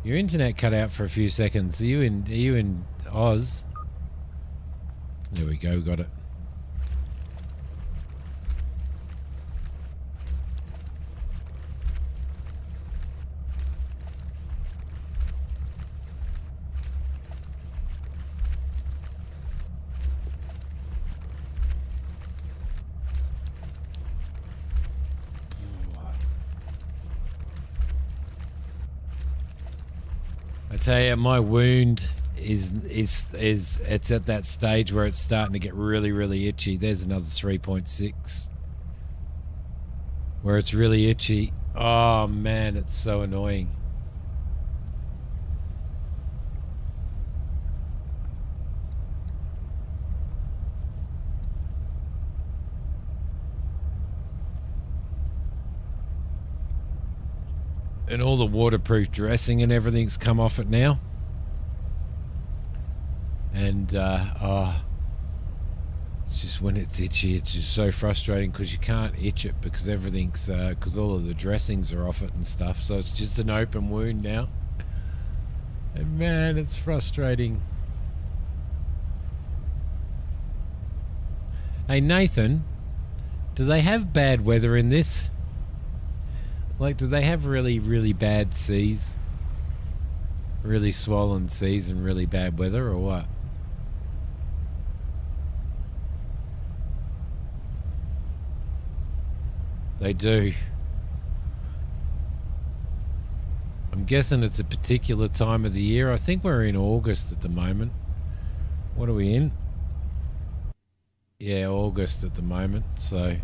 Your internet cut out for a few seconds. Are you in Oz? There we go. Got it. I tell you, my wound is it's at that stage where it's starting to get really, really itchy. There's another 3.6 where it's really itchy. Oh man, it's so annoying. And all the waterproof dressing and everything's come off it now. And it's just when it's itchy, it's just so frustrating because you can't itch it because everything's because all of the dressings are off it and stuff. So it's just an open wound now. And man, it's frustrating. Hey Nathan, do they have bad weather in this? Like, do they have really, really bad seas? Really swollen seas and really bad weather, or what? They do. I'm guessing it's a particular time of the year. I think we're in August at the moment. What are we in? Yeah, August at the moment, so...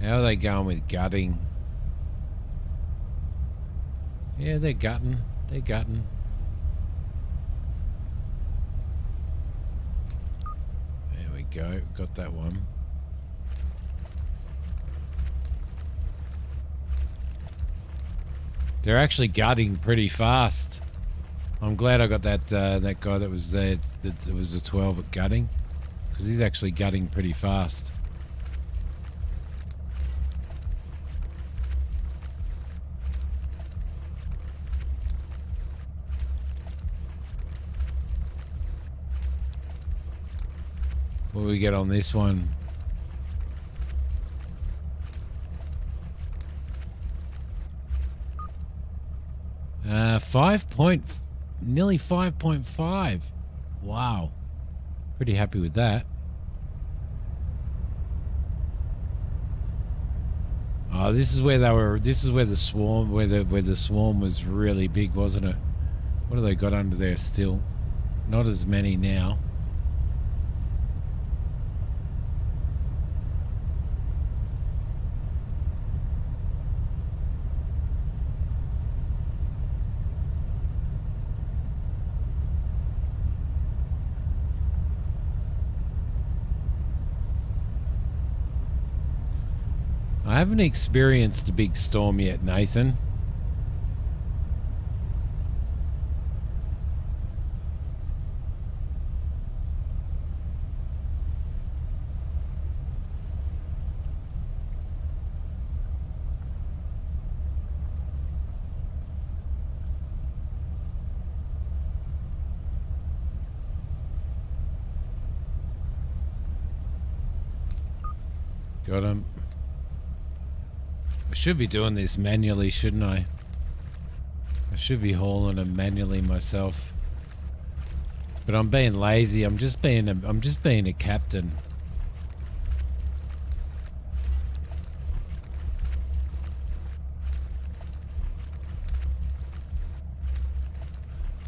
How are they going with gutting? Yeah, they're gutting. They're gutting. There we go. Got that one. They're actually gutting pretty fast. I'm glad I got that that guy that was there. That was a 12 at gutting, because he's actually gutting pretty fast. What do we get on this one? Nearly 5.5. Wow. Pretty happy with that. Oh, this is where the swarm, where the swarm was really big, wasn't it? What have they got under there still? Not as many now. I haven't experienced a big storm yet, Nathan. Got him. I should be doing this manually, shouldn't I? I should be hauling them manually myself. But I'm being lazy. I'm just being a captain.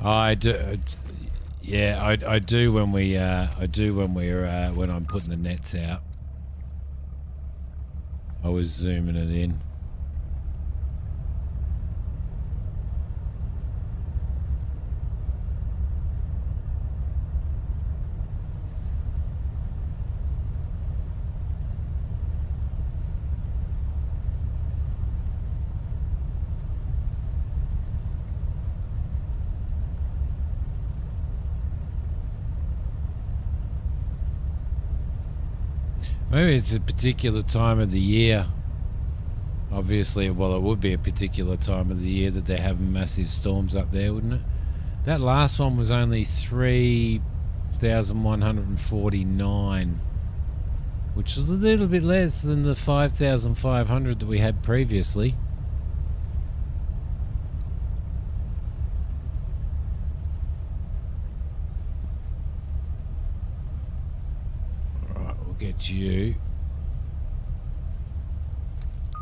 I do. Yeah, I do when we when I'm putting the nets out. I was zooming it in. Maybe it's a particular time of the year. Obviously, well, it would be a particular time of the year that they're having massive storms up there, wouldn't it? That last one was only 3,149, which is a little bit less than the 5,500 that we had previously. Alright, we'll get you.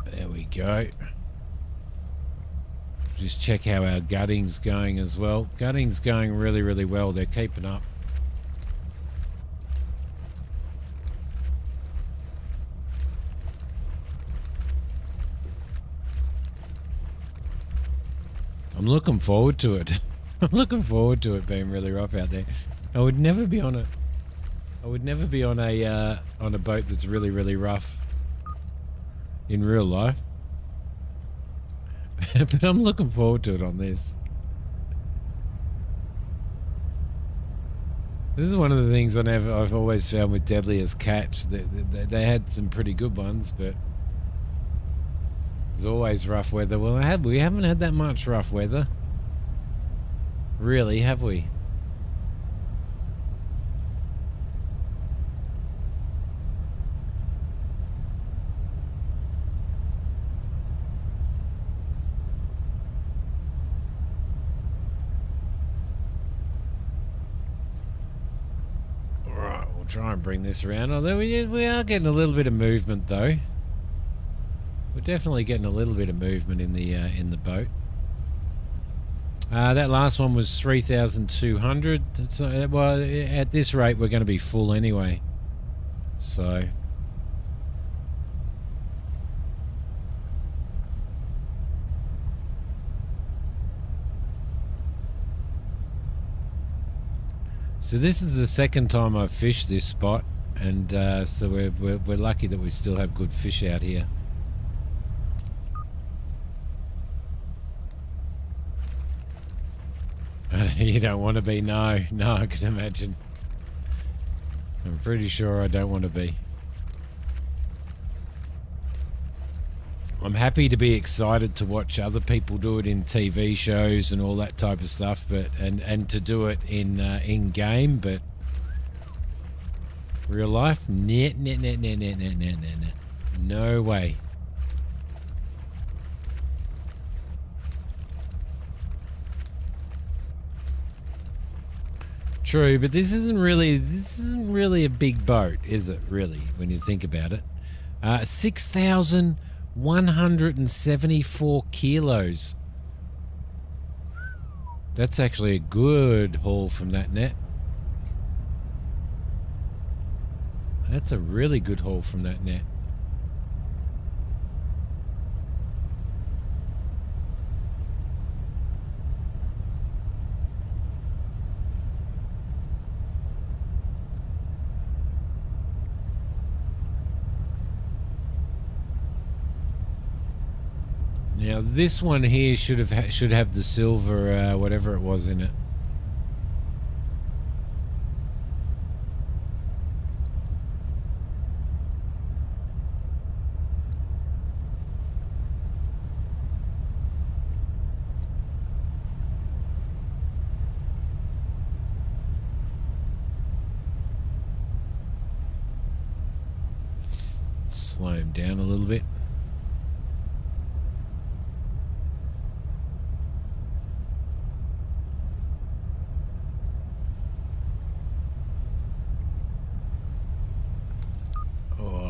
There we go. Just check how our gutting's going as well. Gutting's going really, really well. They're keeping up. I'm looking forward to it. I'm looking forward to it being really rough out there. I would never be on a boat that's really, really rough in real life. But I'm looking forward to it on this. This is one of the things I've always found with Deadliest Catch. They had some pretty good ones, but there's always rough weather. Well, we haven't had that much rough weather. Really, have we? Try and bring this around. Although we are getting a little bit of movement, though. We're definitely getting a little bit of movement in the boat. That last one was 3,200. Well, at this rate, we're going to be full anyway. So this is the second time I've fished this spot, and so we're lucky that we still have good fish out here. You don't want to be? No, I can imagine. I'm pretty sure I don't want to be. I'm happy to be excited to watch other people do it in TV shows and all that type of stuff, but and to do it in game, but real life, no way. True, but this isn't really a big boat, is it? Really, when you think about it, 6,174 kilos. That's actually a good haul from that net. That's a really good haul from that net. Now this one here should have the silver whatever it was in it. Slow him down a little bit.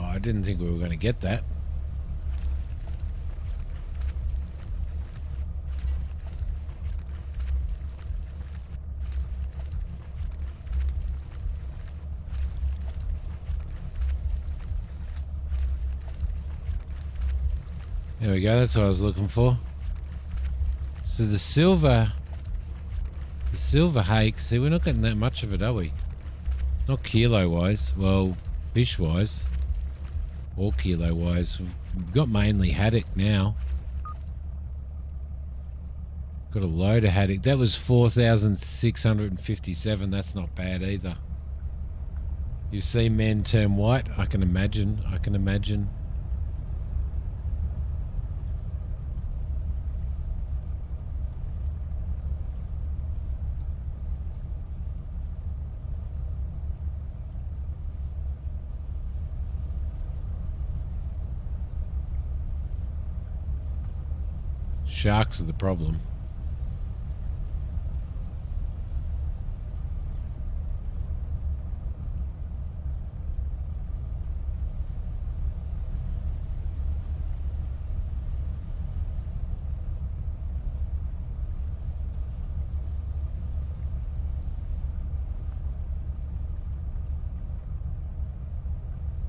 I didn't think we were going to get that. There we go, that's what I was looking for. So the silver hake, see, we're not getting that much of it, are we? Not kilo-wise, well, fish-wise. Or kilo-wise. We've got mainly haddock now. Got a load of haddock. That was 4,657. That's not bad either. You've seen men turn white? I can imagine. I can imagine. Sharks are the problem.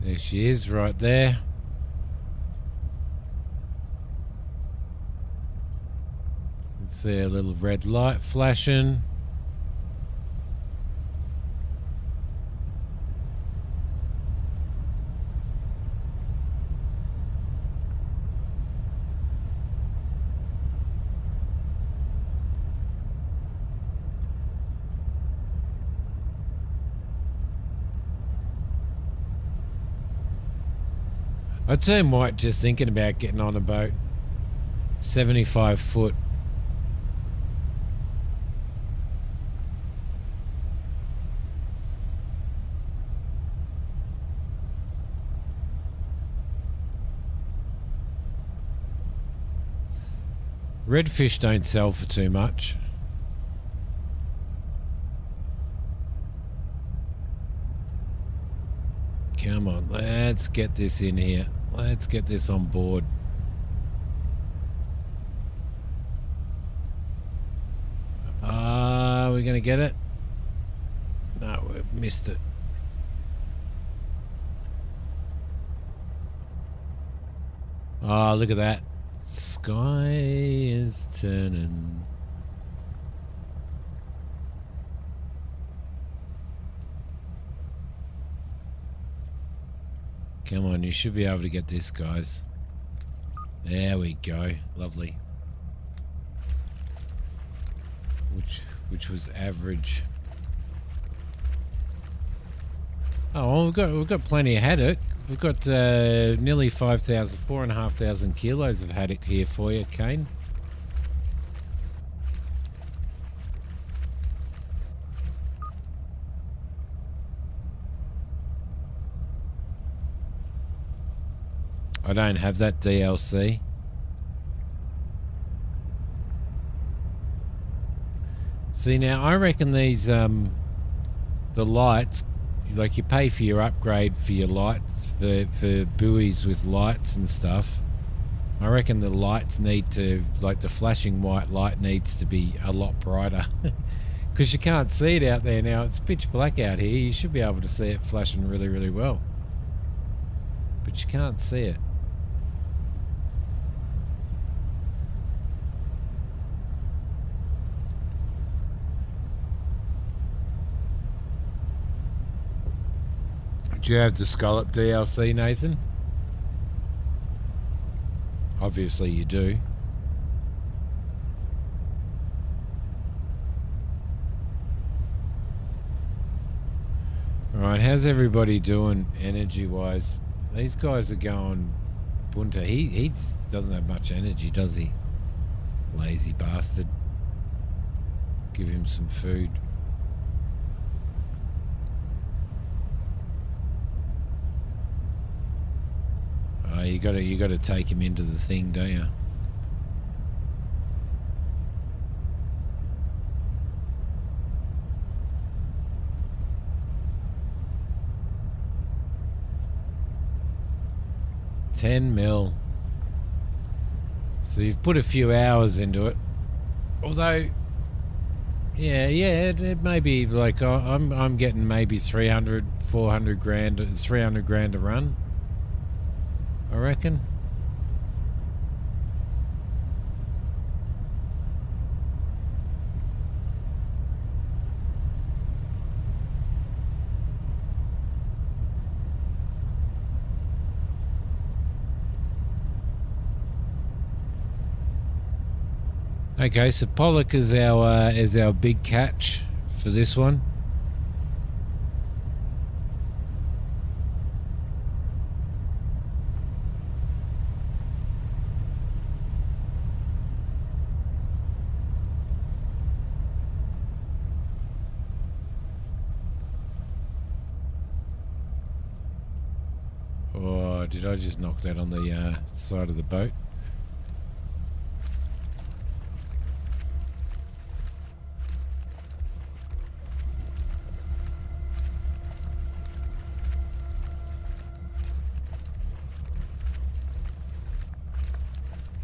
There she is, right there. See a little red light flashing. I turned white just thinking about getting on a boat. 75 foot. Redfish don't sell for too much. Come on, let's get this in here. Let's get this on board. Are we going to get it? No, we've missed it. Oh, look at that. Sky is turning. Come on, you should be able to get this, guys. There we go. Lovely. Which was average. Oh, well, we've got plenty of haddock. We've got nearly 4,500 kilos of haddock here for you, Kane. I don't have that DLC. See, now I reckon these the lights, like you pay for your upgrade for your lights, for buoys with lights and stuff. I reckon the lights need to, like the flashing white light needs to be a lot brighter. Because you can't see it out there now. It's pitch black out here. You should be able to see it flashing really, really well. But you can't see it. Do you have the Scallop DLC, Nathan? Obviously you do. Alright, how's everybody doing energy-wise? These guys are going bunter. He doesn't have much energy, does he? Lazy bastard. Give him some food. Oh, you gotta take him into the thing, don't you? $10 mil. So you've put a few hours into it. Although, yeah, it may be like I'm getting maybe 300, 400 grand, 300 grand a run, I reckon. Okay, so Pollock is our big catch for this one. Oh, did I just knock that on the side of the boat?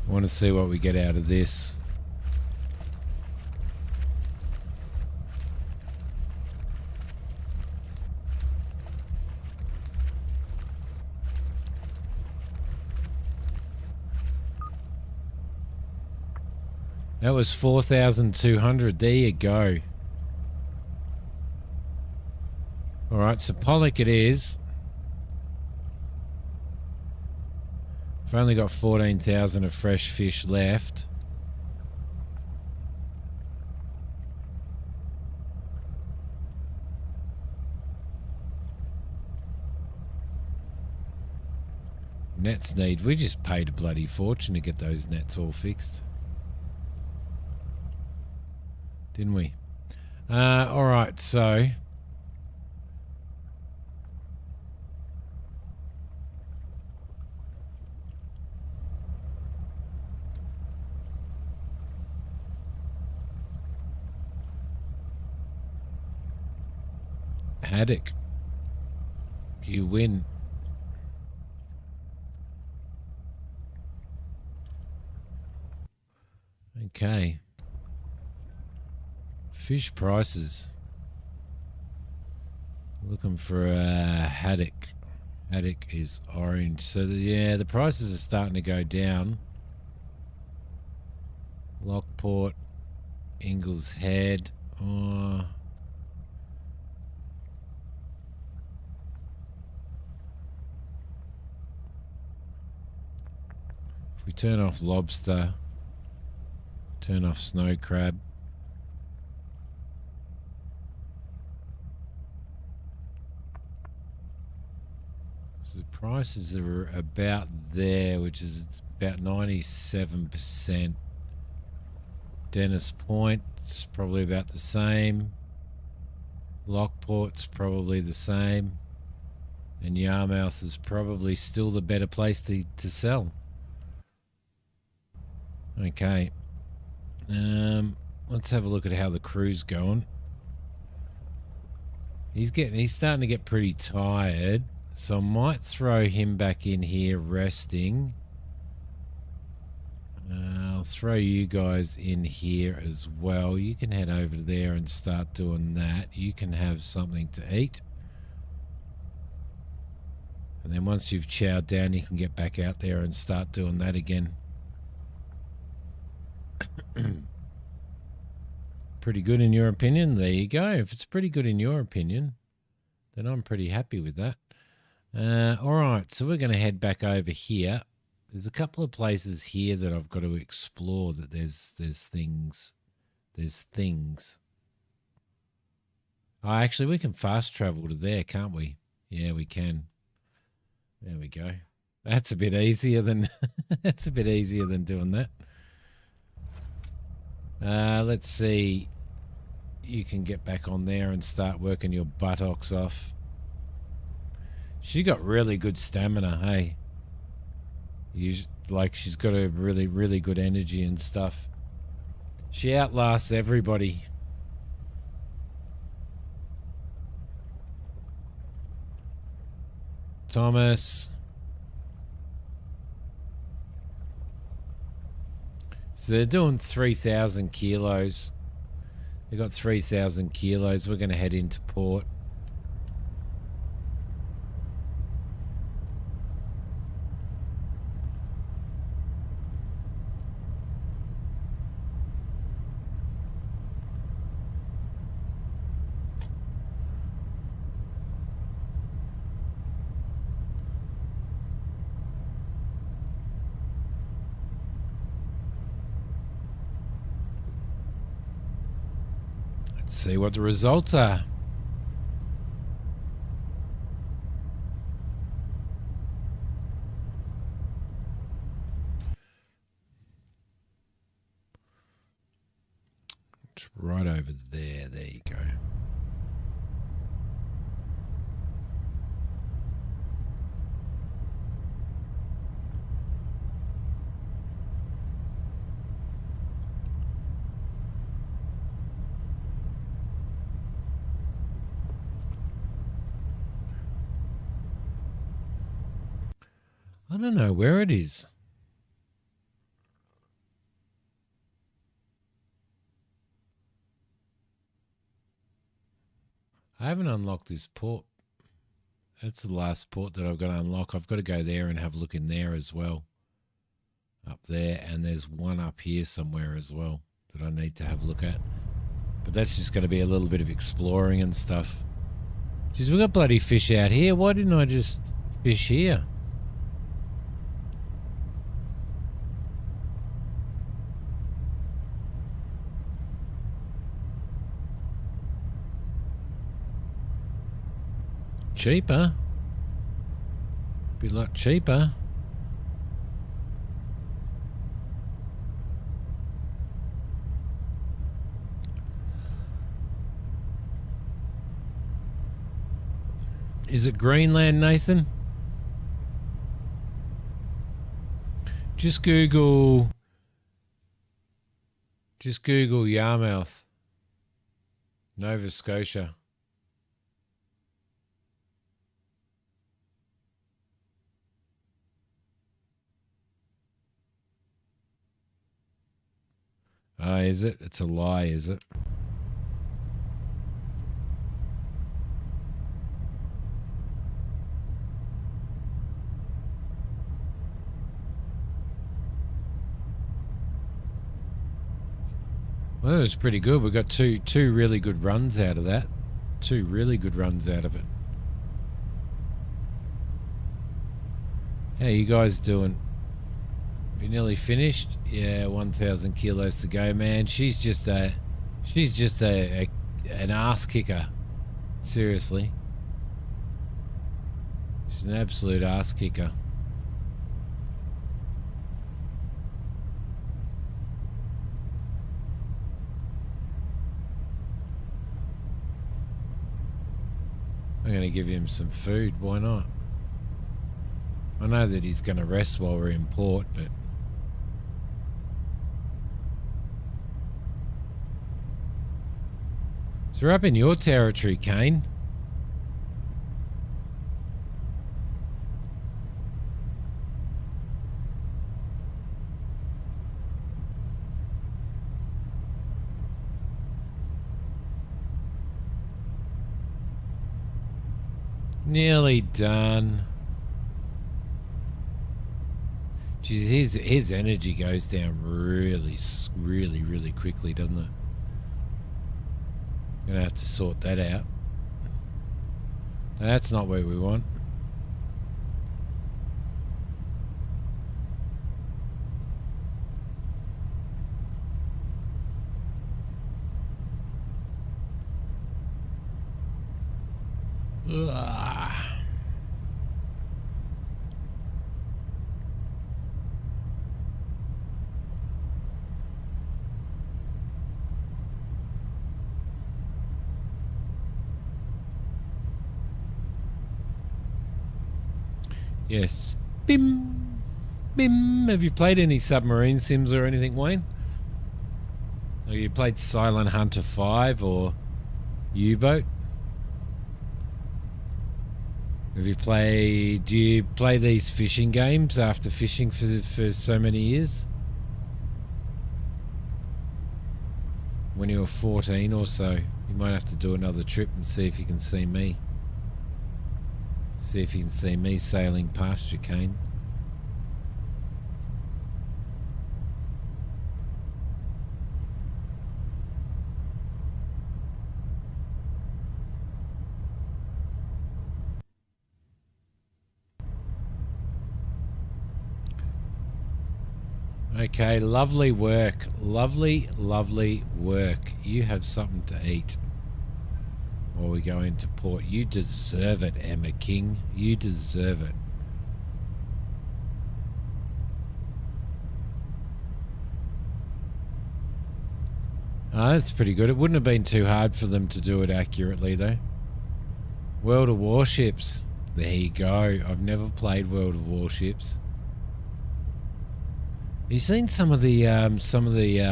I want to see what we get out of this. That was 4,200. There you go. All right, so Pollock it is. I've only got 14,000 of fresh fish left. Nets need... We just paid a bloody fortune to get those nets all fixed. Didn't we? Alright, so... Haddock. You win. Okay. Fish prices. Looking for a haddock. Haddock is orange. So yeah, the prices are starting to go down. Lockport, Ingalls Head. Oh. If we turn off lobster, turn off snow crab. So the prices are about there, which is about 97%. Dennis Point's probably about the same. Lockport's probably the same. And Yarmouth is probably still the better place to sell. Okay. Let's have a look at how the crew's going. He's starting to get pretty tired, so I might throw him back in here resting. I'll throw you guys in here as well. You can head over there and start doing that. You can have something to eat. And then once you've chowed down, you can get back out there and start doing that again. Pretty good in your opinion? There you go. If it's pretty good in your opinion, then I'm pretty happy with that. All right, so we're going to head back over here. There's a couple of places here that I've got to explore. That there's things. There's things. Oh, actually, we can fast travel to there, can't we? Yeah, we can. There we go. That's a bit easier than that's a bit easier than doing that. Let's see. You can get back on there and start working your buttocks off. She got really good stamina, hey. She's got a really, really good energy and stuff. She outlasts everybody. Thomas. So they're doing 3,000 kilos. They got 3,000 kilos. We're going to head into port. See what the results are. It's right over there. There you go. I don't know where it is. I haven't unlocked this port. That's the last port that I've got to unlock. I've got to go there and have a look in there as well. Up there, and there's one up here somewhere as well that I need to have a look at. But that's just going to be a little bit of exploring and stuff. Jeez, we've got bloody fish out here. Why didn't I just fish here? Cheaper. Be a lot cheaper. Is it Greenland, Nathan? Just Google Yarmouth, Nova Scotia. Oh, is it? It's a lie, is it? Well, that was pretty good. We got two really good runs out of that. Two really good runs out of it. How you guys doing? You nearly finished? Yeah, 1,000 kilos to go, man. She's just an ass kicker. Seriously. She's an absolute ass kicker. I'm going to give him some food. Why not? I know that he's going to rest while we're in port, but... So we're up in your territory, Kane. Nearly done. Geez, his energy goes down really quickly, doesn't it? Gonna have to sort that out. That's not what we want. Ugh. Yes. Bim. Bim. Have you played any submarine sims or anything, Wayne? Have you played Silent Hunter 5 or U-Boat? Do you play these fishing games after fishing for so many years? When you were 14 or so, you might have to do another trip and see if you can see me. See if you can see me sailing past you, Kane. Okay, lovely work. Lovely work. You have something to eat while we go into port. You deserve it, Emma King. You deserve it. That's pretty good. It wouldn't have been too hard for them to do it accurately, though. World of Warships. There you go. I've never played World of Warships. Have you seen some of the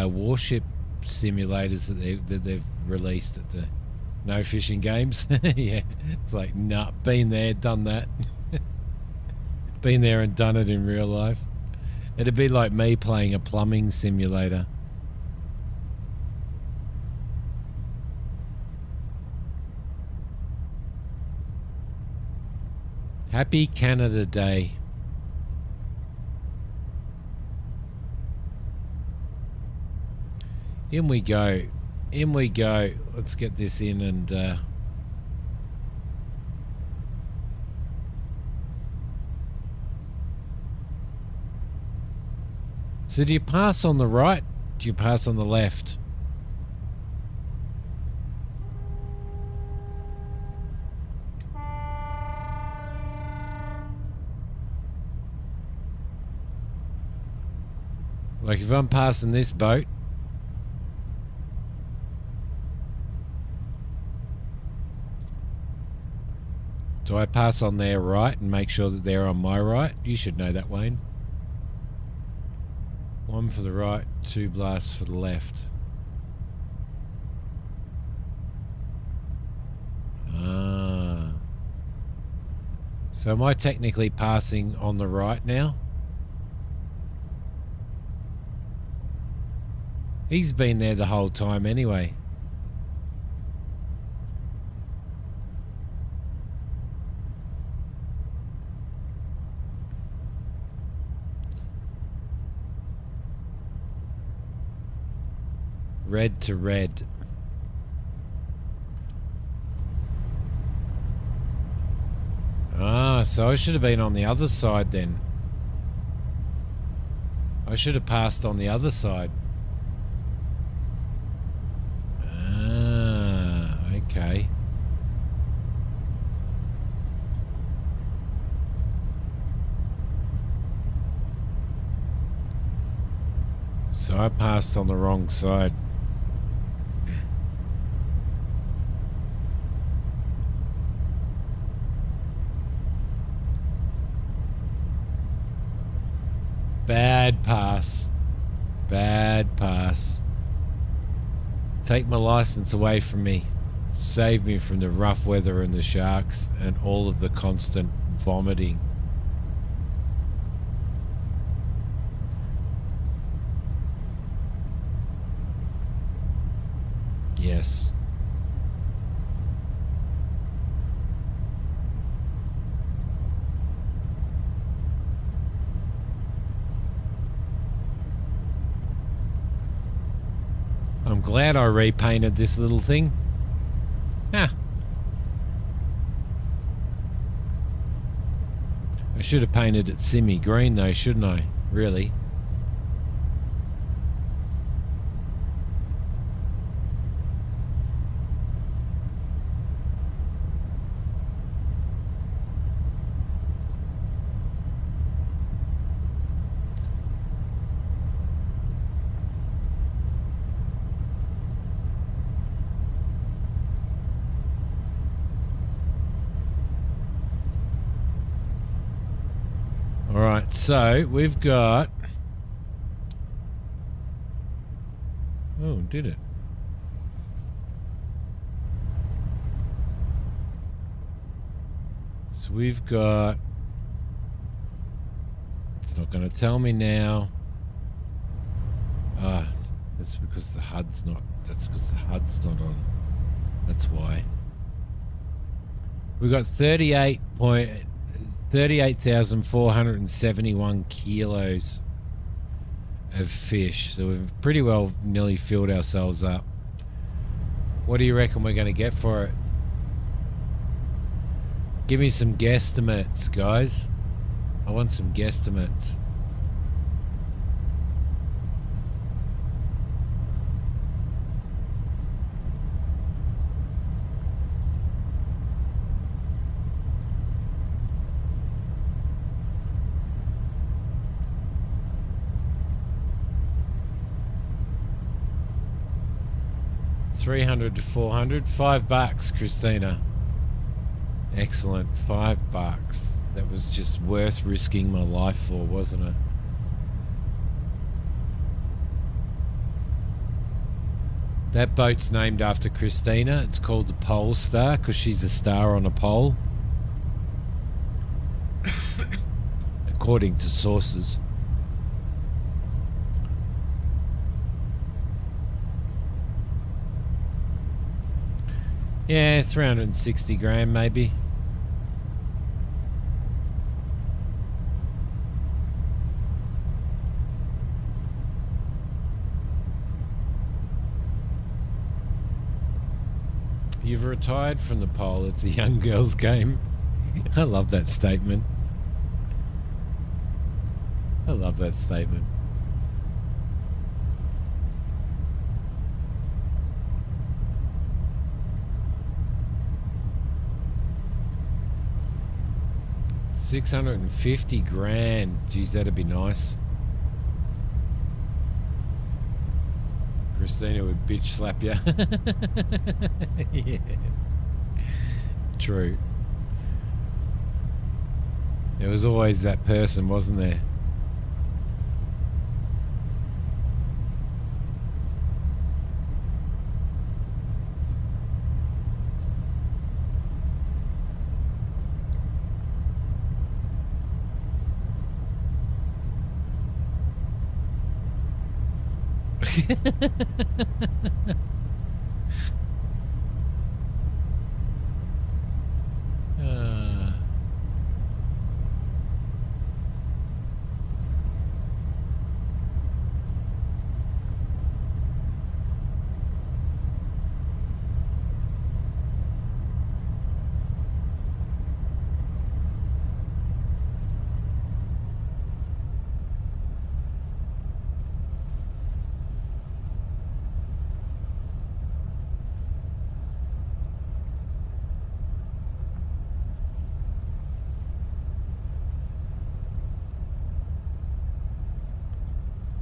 warship simulators that they've released at the No Fishing Games? Yeah, it's like, nah, been there, done that. Been there and done it in real life. It'd be like me playing a plumbing simulator. Happy Canada Day. In we go. In we go. Let's get this in and... So do you pass on the right? Do you pass on the left? Like if I'm passing this boat... Do I pass on their right and make sure that they're on my right? You should know that, Wayne. 1 for the right, 2 blasts for the left. Ah. So am I technically passing on the right now? He's been there the whole time anyway. Red to red. Ah, so I should have been on the other side then. I should have passed on the other side. Ah, okay. So I passed on the wrong side. Bad pass. Bad pass. Take my license away from me. Save me from the rough weather and the sharks and all of the constant vomiting. Yes. Glad I repainted this little thing. Ah. I should have painted it semi-green though, shouldn't I? Really? All right, so we've got... Oh, did it? So we've got... It's not going to tell me now. Ah, that's because the HUD's not... That's because the HUD's not on. That's why. We've got 38,471 kilos of fish. So we've pretty well nearly filled ourselves up. What do you reckon we're going to get for it? Give me some guesstimates, guys. I want some guesstimates. $300 to $400, $5, Christina. Excellent, $5. That was just worth risking my life for, wasn't it? That boat's named after Christina. It's called the Pole Star because she's a star on a pole, according to sources. Yeah, 360 grand maybe. You've retired from the pole. It's a young girl's game. I love that statement. I love that statement. $650 grand. Geez, that'd be nice. Christina would bitch slap you. Yeah. True. There was always that person, wasn't there?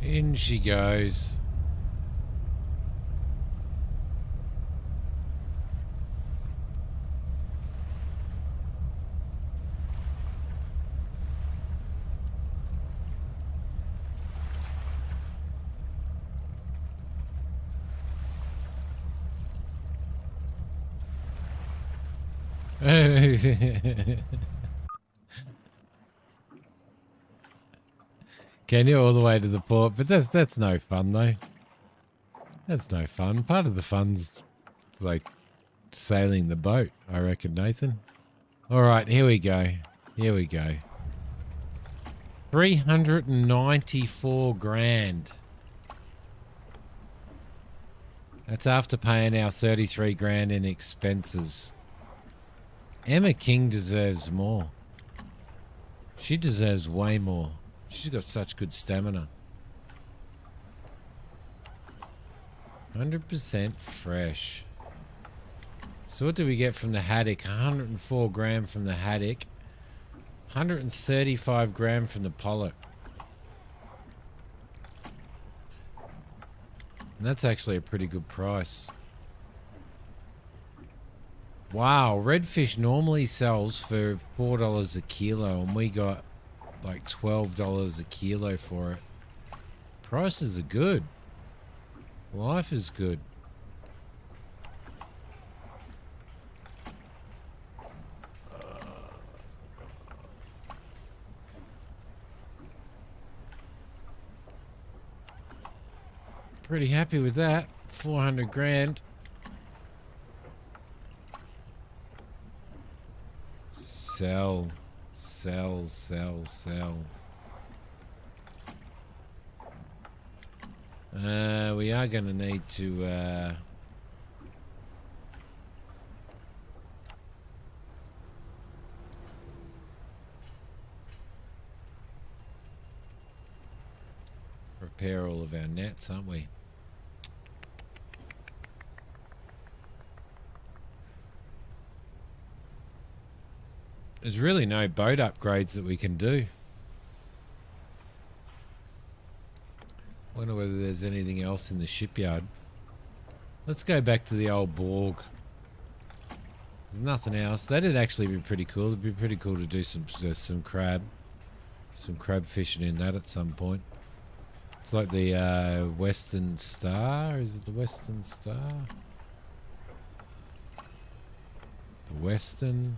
In she goes. Can you all the way to the port? But that's no fun though. That's no fun. Part of the fun's like sailing the boat, I reckon, Nathan. All right, here we go. Here we go. 394 grand. That's after paying our 33 grand in expenses. Emma King deserves more. She deserves way more. She's got such good stamina. 100% fresh. So what do we get from the haddock? 104 gram from the haddock. 135 gram from the pollock. And that's actually a pretty good price. Wow, redfish normally sells for $4 a kilo, and we got like $12 a kilo for it. Prices are good. Life is good. Pretty happy with that. 400 grand. Sell. Sell, sell, sell. We are going to need to repair all of our nets, aren't we? There's really no boat upgrades that we can do. Wonder whether there's anything else in the shipyard. Let's go back to the old Borg. There's nothing else. That'd actually be pretty cool. It'd be pretty cool to do some crab fishing in that at some point. It's like the Western Star. Is it the Western Star? The Western.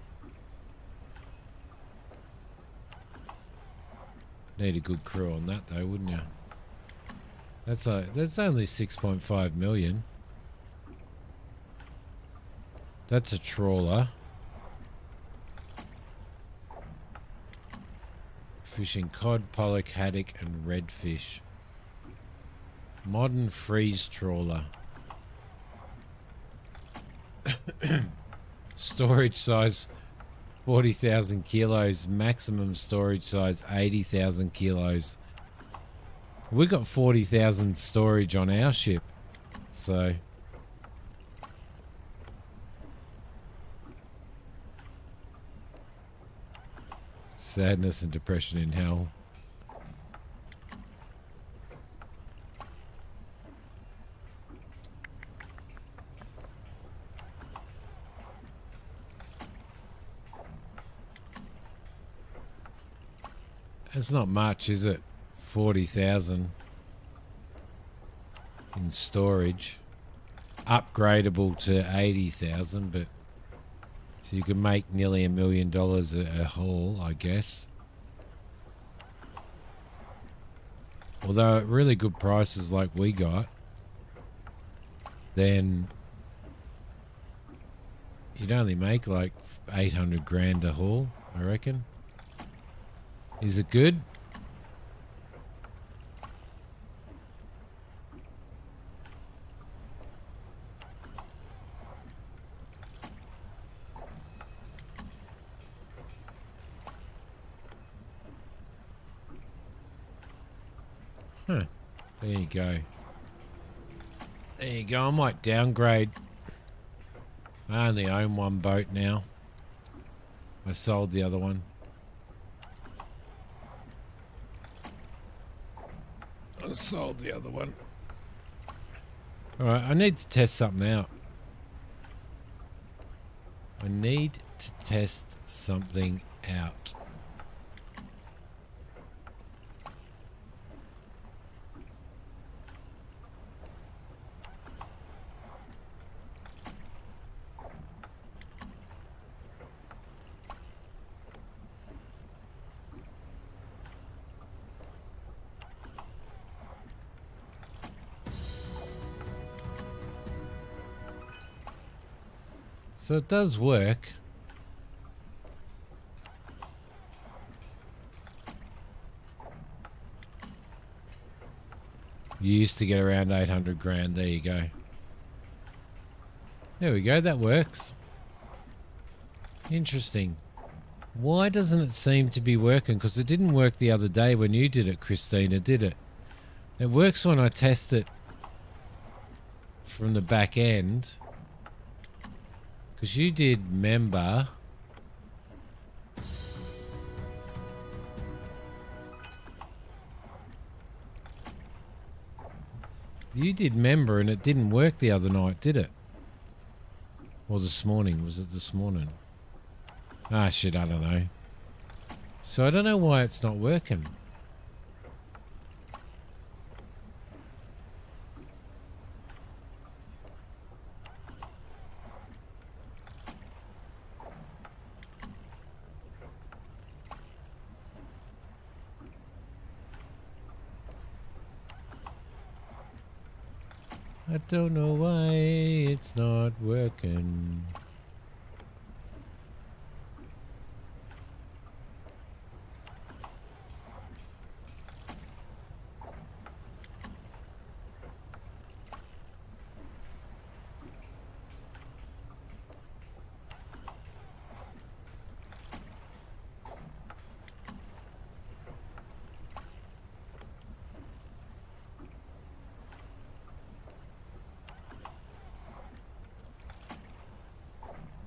Need a good crew on that though, wouldn't you? That's only 6.5 million. That's a trawler. Fishing cod, pollock, haddock, and redfish. Modern freeze trawler. Storage size 40,000 kilos. Maximum storage size 80,000 kilos. We got 40,000 storage on our ship. So sadness and depression in hell. It's not much, is it? 40,000 in storage. Upgradable to 80,000, but so you can make nearly $1 million a haul, I guess. Although at really good prices like we got, then you'd only make like 800 grand a haul, I reckon. Is it good? Huh. There you go. There you go. I might downgrade. I only own one boat now. I sold the other one. Alright, I need to test something out. So it does work. You used to get around 800 grand. There you go. There we go. That works. Interesting. Why doesn't it seem to be working? Because it didn't work the other day when you did it, Christina, did it? It works when I test it from the back end. Because you did member. You did member and it didn't work the other night, did it? Or this morning. Was it this morning? Ah, shit, I don't know. So I don't know why it's not working. I don't know why it's not working.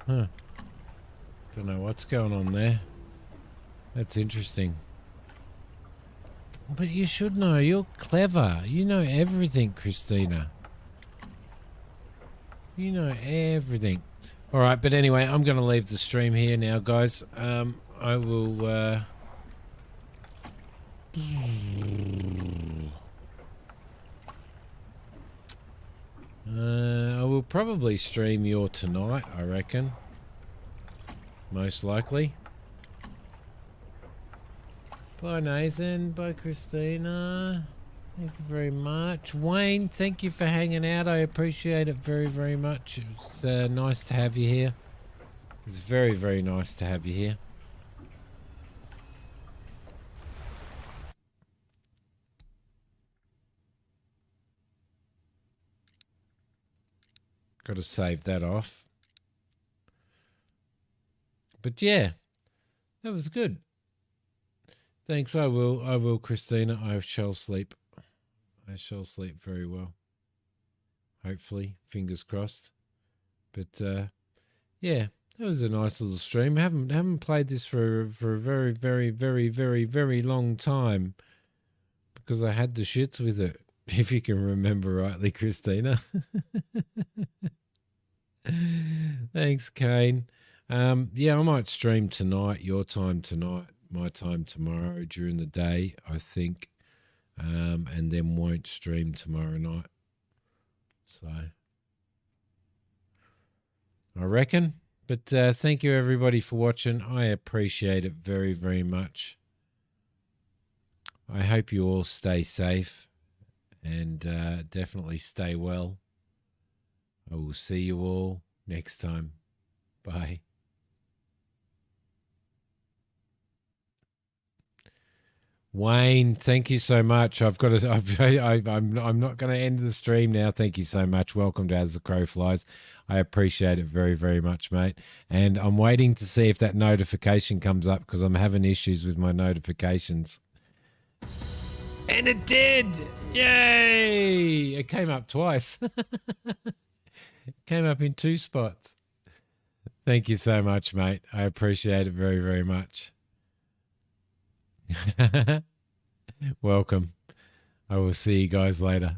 Huh. Don't know what's going on there. That's interesting. But you should know. You're clever. You know everything, Christina. You know everything. All right, but anyway, I'm going to leave the stream here now, guys. I will... I will probably stream your tonight, I reckon. Most likely. Bye, Nathan. Bye, Christina. Thank you very much. Wayne, thank you for hanging out. I appreciate it very, very much. It was nice to have you here. It was very, very nice to have you here. Got to save that off. But yeah, that was good. Thanks. I will, Christina. I shall sleep. I shall sleep very well. Hopefully, fingers crossed. But yeah, that was a nice little stream. Haven't played this for a very, very, very, very, very long time because I had the shits with it. If you can remember rightly, Christina. Thanks, Kane. Yeah, I might stream tonight, your time tonight, my time tomorrow during the day, I think. And then won't stream tomorrow night. So I reckon. But thank you everybody for watching. I appreciate it very, very much. I hope you all stay safe and definitely stay well. I will see you all next time. Bye. Wayne, thank you so much. I'm not going to end the stream now. Thank you so much. Welcome to As the Crow Flies. I appreciate it very, very much, mate. And I'm waiting to see if that notification comes up because I'm having issues with my notifications. And it did! Yay! It came up twice. It came up in 2 spots. Thank you so much, mate. I appreciate it very, very much. Welcome. I will see you guys later.